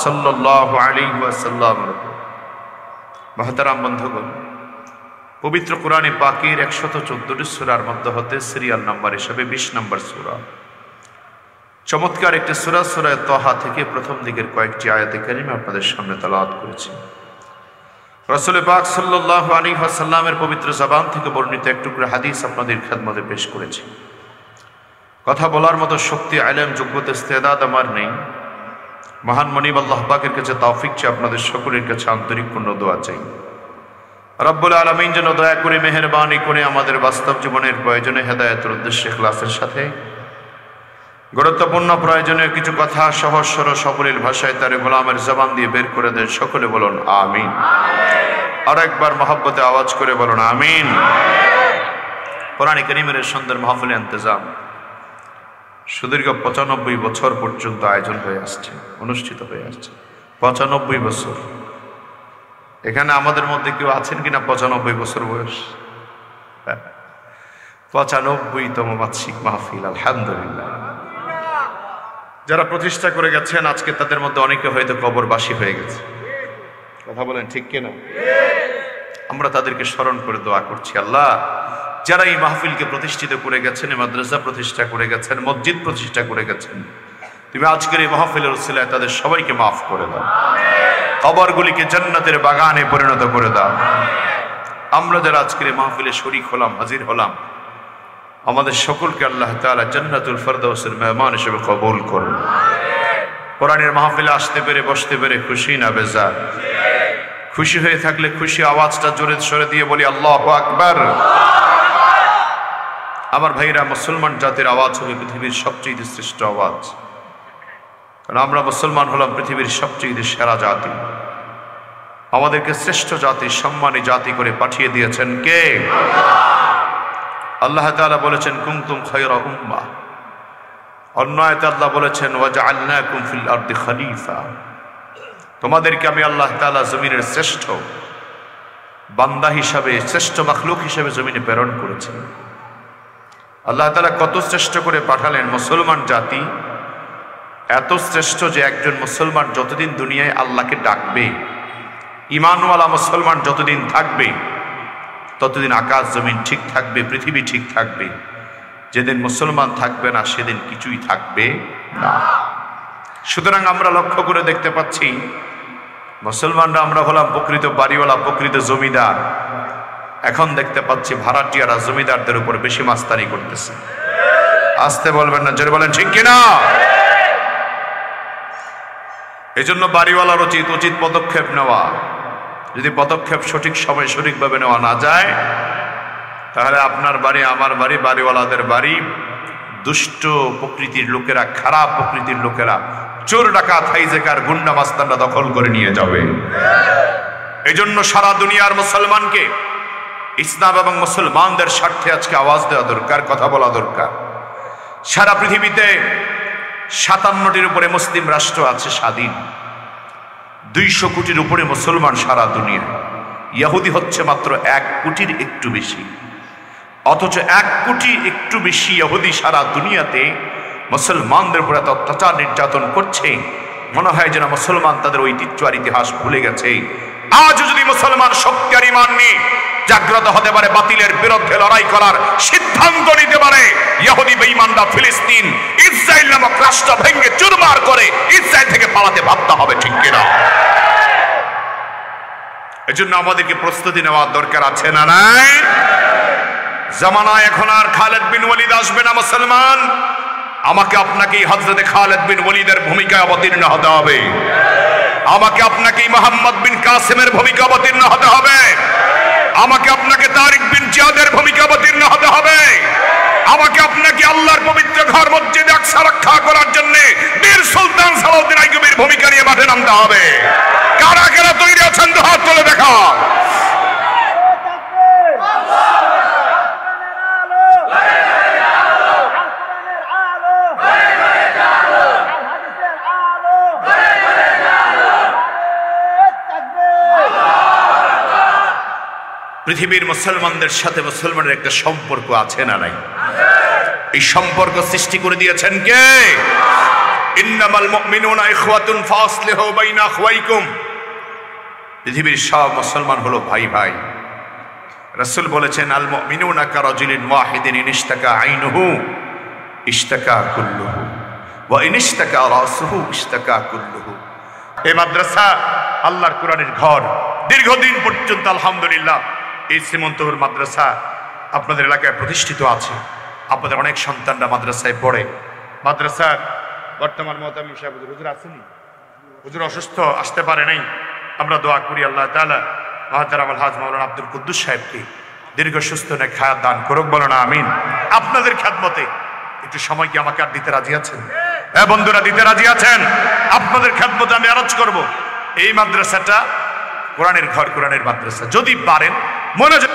সাল্লাল্লাহু আলাইহি ওয়াসাল্লাম মহতারাম বন্ধুগণ, পবিত্র কোরআনে পাকের 114টি সূরার মধ্যে হতে সিরিয়াল নাম্বার হিসেবে 20 নম্বর সূরা, চমৎকার একটি সূরা, সূরা তাহা থেকে প্রথম দিকের কয়েকটি আয়াতে কারিমা আপনাদের সামনে তেলাওয়াত করেছি। রাসূল পাক সাল্লাল্লাহু আলাইহি ওয়াসাল্লামের পবিত্র জবান থেকে বর্ণিত এক টুকরা হাদিস আপনাদের খেদমতে পেশ করেছি। কথা বলার মতো শক্তি, ইলম, যোগ্যতা, ইস্তেদাদ আমার নেই। মহান মনিব আল্লাহ পাকের কাছে তৌফিক চাই, আপনাদের সকলের কাছে আন্তরিক পূর্ণ দোয়া চাই। রব্বুল আলামিন যেন দয়া করে মেহেরবানি করে আমাদের বাস্তব জীবনের প্রয়োজনে হেদায়েতের উদ্দেশ্যে ইখলাসের সাথে গুরুত্বপূর্ণ প্রয়োজনীয় কিছু কথা সহজ সরল সাবলীল ভাষায় তার গোলামের জবান দিয়ে বের করে দেন। সকলে বলুন আমিন। আর একবার মহব্বতে আওয়াজ করে বলুন আমিন। কোরআনে কারীমের সুন্দর মাহফিল ইন্তজাম সুদীর্ঘ 95 বছর পর্যন্ত আয়োজন হয়ে আসছে, অনুষ্ঠিত হয়ে আসছে। 95 বছর। এখানে আমাদের মধ্যে কেউ আছেন কিনা 95 বছর বয়স? 95তম বার্ষিক মাহফিল, আলহামদুলিল্লাহ। যারা প্রতিষ্ঠা করে গেছেন আজকে তাদের মধ্যে অনেকে হয়তো কবরবাসী হয়ে গেছে। কথা বলেন ঠিক কিনা? আমরা তাদেরকে স্মরণ করে দোয়া করছি, আল্লাহ যারা এই মাহফিলকে প্রতিষ্ঠিত করে গেছেন, মাদ্রাসা প্রতিষ্ঠা করে গেছেন, মসজিদ প্রতিষ্ঠা করে গেছেন, তুমি আজকের এই মাহফিলের উসিলায় তাদের সবাইকে মাফ করে দাও, কবরগুলিকে জান্নাতের বাগানে পরিণত করে দাও। আমরা যারা আজকের এই মাহফিলে শরীক হলাম, হাজির হলাম, আমাদের সকলকে আল্লাহ তাআলা জান্নাতুল ফেরদাউসের মেহমান হিসেবে কবুল করুন। কোরআনের মাহফিলে আসতে পেরে বসতে পেরে খুশি না বেজার? খুশি হয়ে থাকলে খুশি আওয়াজটা জোরে সরে দিয়ে বলি আল্লাহু আকবার। আমার ভাইরা, মুসলমান জাতির আওয়াজ হবে পৃথিবীর সবচেয়ে শ্রেষ্ঠ আওয়াজ, কারণ আমরা মুসলমান হলাম পৃথিবীর সবচেয়ে সেরা জাতি। আমাদেরকে শ্রেষ্ঠ জাতি, সম্মানী জাতি করে পাঠিয়ে দিয়েছেন কে? আল্লাহ তাআলা বলেছেন কুনতুম খায়রা উম্মাহ। অন্য আয়াতে আল্লাহ বলেছেন ওয়াজআলনাকুম ফিল আরদি খলিফা। তোমাদেরকে আমি আল্লাহ তাআলা জমিনের শ্রেষ্ঠ বান্দা হিসাবে, শ্রেষ্ঠ মাখলুক হিসাবে জমিনে প্রেরণ করেছেন। আল্লাহ তাআলা কত শ্রেষ্ঠ করে পাঠালেন। মুসলমান জাতি এত শ্রেষ্ঠ যে একজন মুসলমান যতদিন দুনিয়ায় আল্লাহকে ডাকবে, ঈমানওয়ালা মুসলমান যতদিন থাকবে, ততদিন আকাশ জমিন ঠিক থাকবে, পৃথিবী ঠিক থাকবে। যেদিন মুসলমান থাকবে না সেদিন কিছুই থাকবে না। সুতরাং আমরা লক্ষ্য করে দেখতে পাচ্ছি মুসলমানরা আমরা হলাম প্রকৃত বাড়িওয়ালা, প্রকৃত জমিদার। এখন দেখতে পাচ্ছি ভাড়াটিয়ারা জমিদারদের উপর বেশি মাস্তানি করতেছে। আসতে বলবেন না, জোরে বলেন ঠিক কিনা? এজন্য বাড়িওয়ালার উচিত পদক্ষেপ নেওয়া। যদি পদক্ষেপ সঠিক সময় সঠিকভাবে নেওয়া না যায়, তাহলে আপনার বাড়ি, আমার বাড়ি, বাড়িওয়ালাদের বাড়ি, দুষ্ট প্রকৃতির লোকেরা, খারাপ প্রকৃতির লোকেরা, চোর ডাকাত হাইজেকার গুন্ডা মাস্তানরা দখল করে নিয়ে যাবে। এজন্য সারা দুনিয়ার মুসলমানকে ইসলাম এবং মুসলমানদের স্বার্থে আজকে আওয়াজ দেওয়া দরকার, কথা বলা দরকার। সারা পৃথিবীতে 57টির উপরে মুসলিম রাষ্ট্র আছে স্বাধীন। 200 কোটির উপরে মুসলমান সারা দুনিয়া। ইহুদি হচ্ছে মাত্র 1 কোটির একটু বেশি। অথচ 1 কোটি একটু বেশি ইহুদি সারা দুনিয়াতে মুসলমানদের উপর এত অত্যাচার নির্যাতন করছে, মনে হয় যেন মুসলমান তাদের ঐতিহ্য আর ইতিহাস ভুলে গেছে। আজও যদি মুসলমান শক্তি আর ঈমান নিয়ে জাগ্রত হতে পারে, বাতিলের বিরুদ্ধে লড়াই করার সিদ্ধান্ত নিতে পারে, ইহুদি বেঈমানরা ফিলিস্তিন, ইসরায়েল নামক রাষ্ট্র ভেঙে চুরমার করে ইসরায়েল থেকে পালাতে বাধ্য হবে, ঠিক কিনা? এজন্য আমাদেরকে প্রস্তুতি নেওয়ার দরকার আছে না নাই? জামানায় এখন আর খালিদ বিন ওয়ালিদ আসবে না মুসলমান। আমাকে আপনাকেই হযরতে খালিদ বিন ওয়ালিদের ভূমিকায় অবতীর্ণ হতে হবে। আমাকে আপনাকেই মুহাম্মদ বিন কাসিমের ভূমিকা অবতীর্ণ হতে হবে। আমাকে আপনাকে তারিক বিন জিয়াদের ভূমিকা অবতীর্ণ হতে হবে। আমাকে আপনাকে আল্লাহর পবিত্র ঘর মসজিদ আকসা রক্ষা করার জন্য বীর সুলতান সালাউদ্দিন আইয়ুবীর ভূমিকা নিয়ে মাঠে নামতে হবে। কারা কারা তৈরি আছেন তো হাত তুলে দেখা। পৃথিবীর মুসলমানদের সাথে মুসলমানের একটা সম্পর্ক আছে না নাই? এই সম্পর্ক সৃষ্টি করে দিয়েছেন কে? ইন্নামাল মুমিনুনা ইখওয়াতুন ফাসলিহু বাইনা আখওয়াইকুম। পৃথিবীর সব মুসলমান হলো ভাই ভাই। রাসূল বলেছেন, আল মুমিনুনা কারাজুলিন ওয়াহিদিন ইনিশতাকা আইনুহু ইশতাকা কুল্লুহু ওয়া ইনিশতাকা রাসুহু ইশতাকা কুল্লুহু। এই মাদ্রাসা আল্লাহর কোরআনের ঘর। দীর্ঘদিন পর্যন্ত আলহামদুলিল্লাহ এই শ্রীমন্তপুর মাদ্রাসা আপনাদের এলাকায় প্রতিষ্ঠিত আছে। আপনাদের অনেক সন্তানরা মাদ্রাসায় পড়ে। মাদ্রাসার বর্তমান মুহতামিম সাহেব হুজুর আসেনি, হুজুর অসুস্থ, আসতে পারে নাই। আমরা দোয়া করি আল্লাহ তাআলা মহতারাম আলহাজ মাওলানা আব্দুল কুদ্দুস সাহেবকে দীর্ঘ সুস্থ নেক হায়াত দান করুক, বলো না আমিন। আপনাদের খেদমতে একটু সময় কি আমাকে আর দিতে রাজি আছেন? হ্যাঁ বন্ধুরা, দিতে রাজি আছেন? আপনাদের খেদমতে আমি আরজ করব, এই মাদ্রাসাটা কোরআনের ঘর, কোরআনের মাদ্রাসা। যদি পারেন মনোযোগ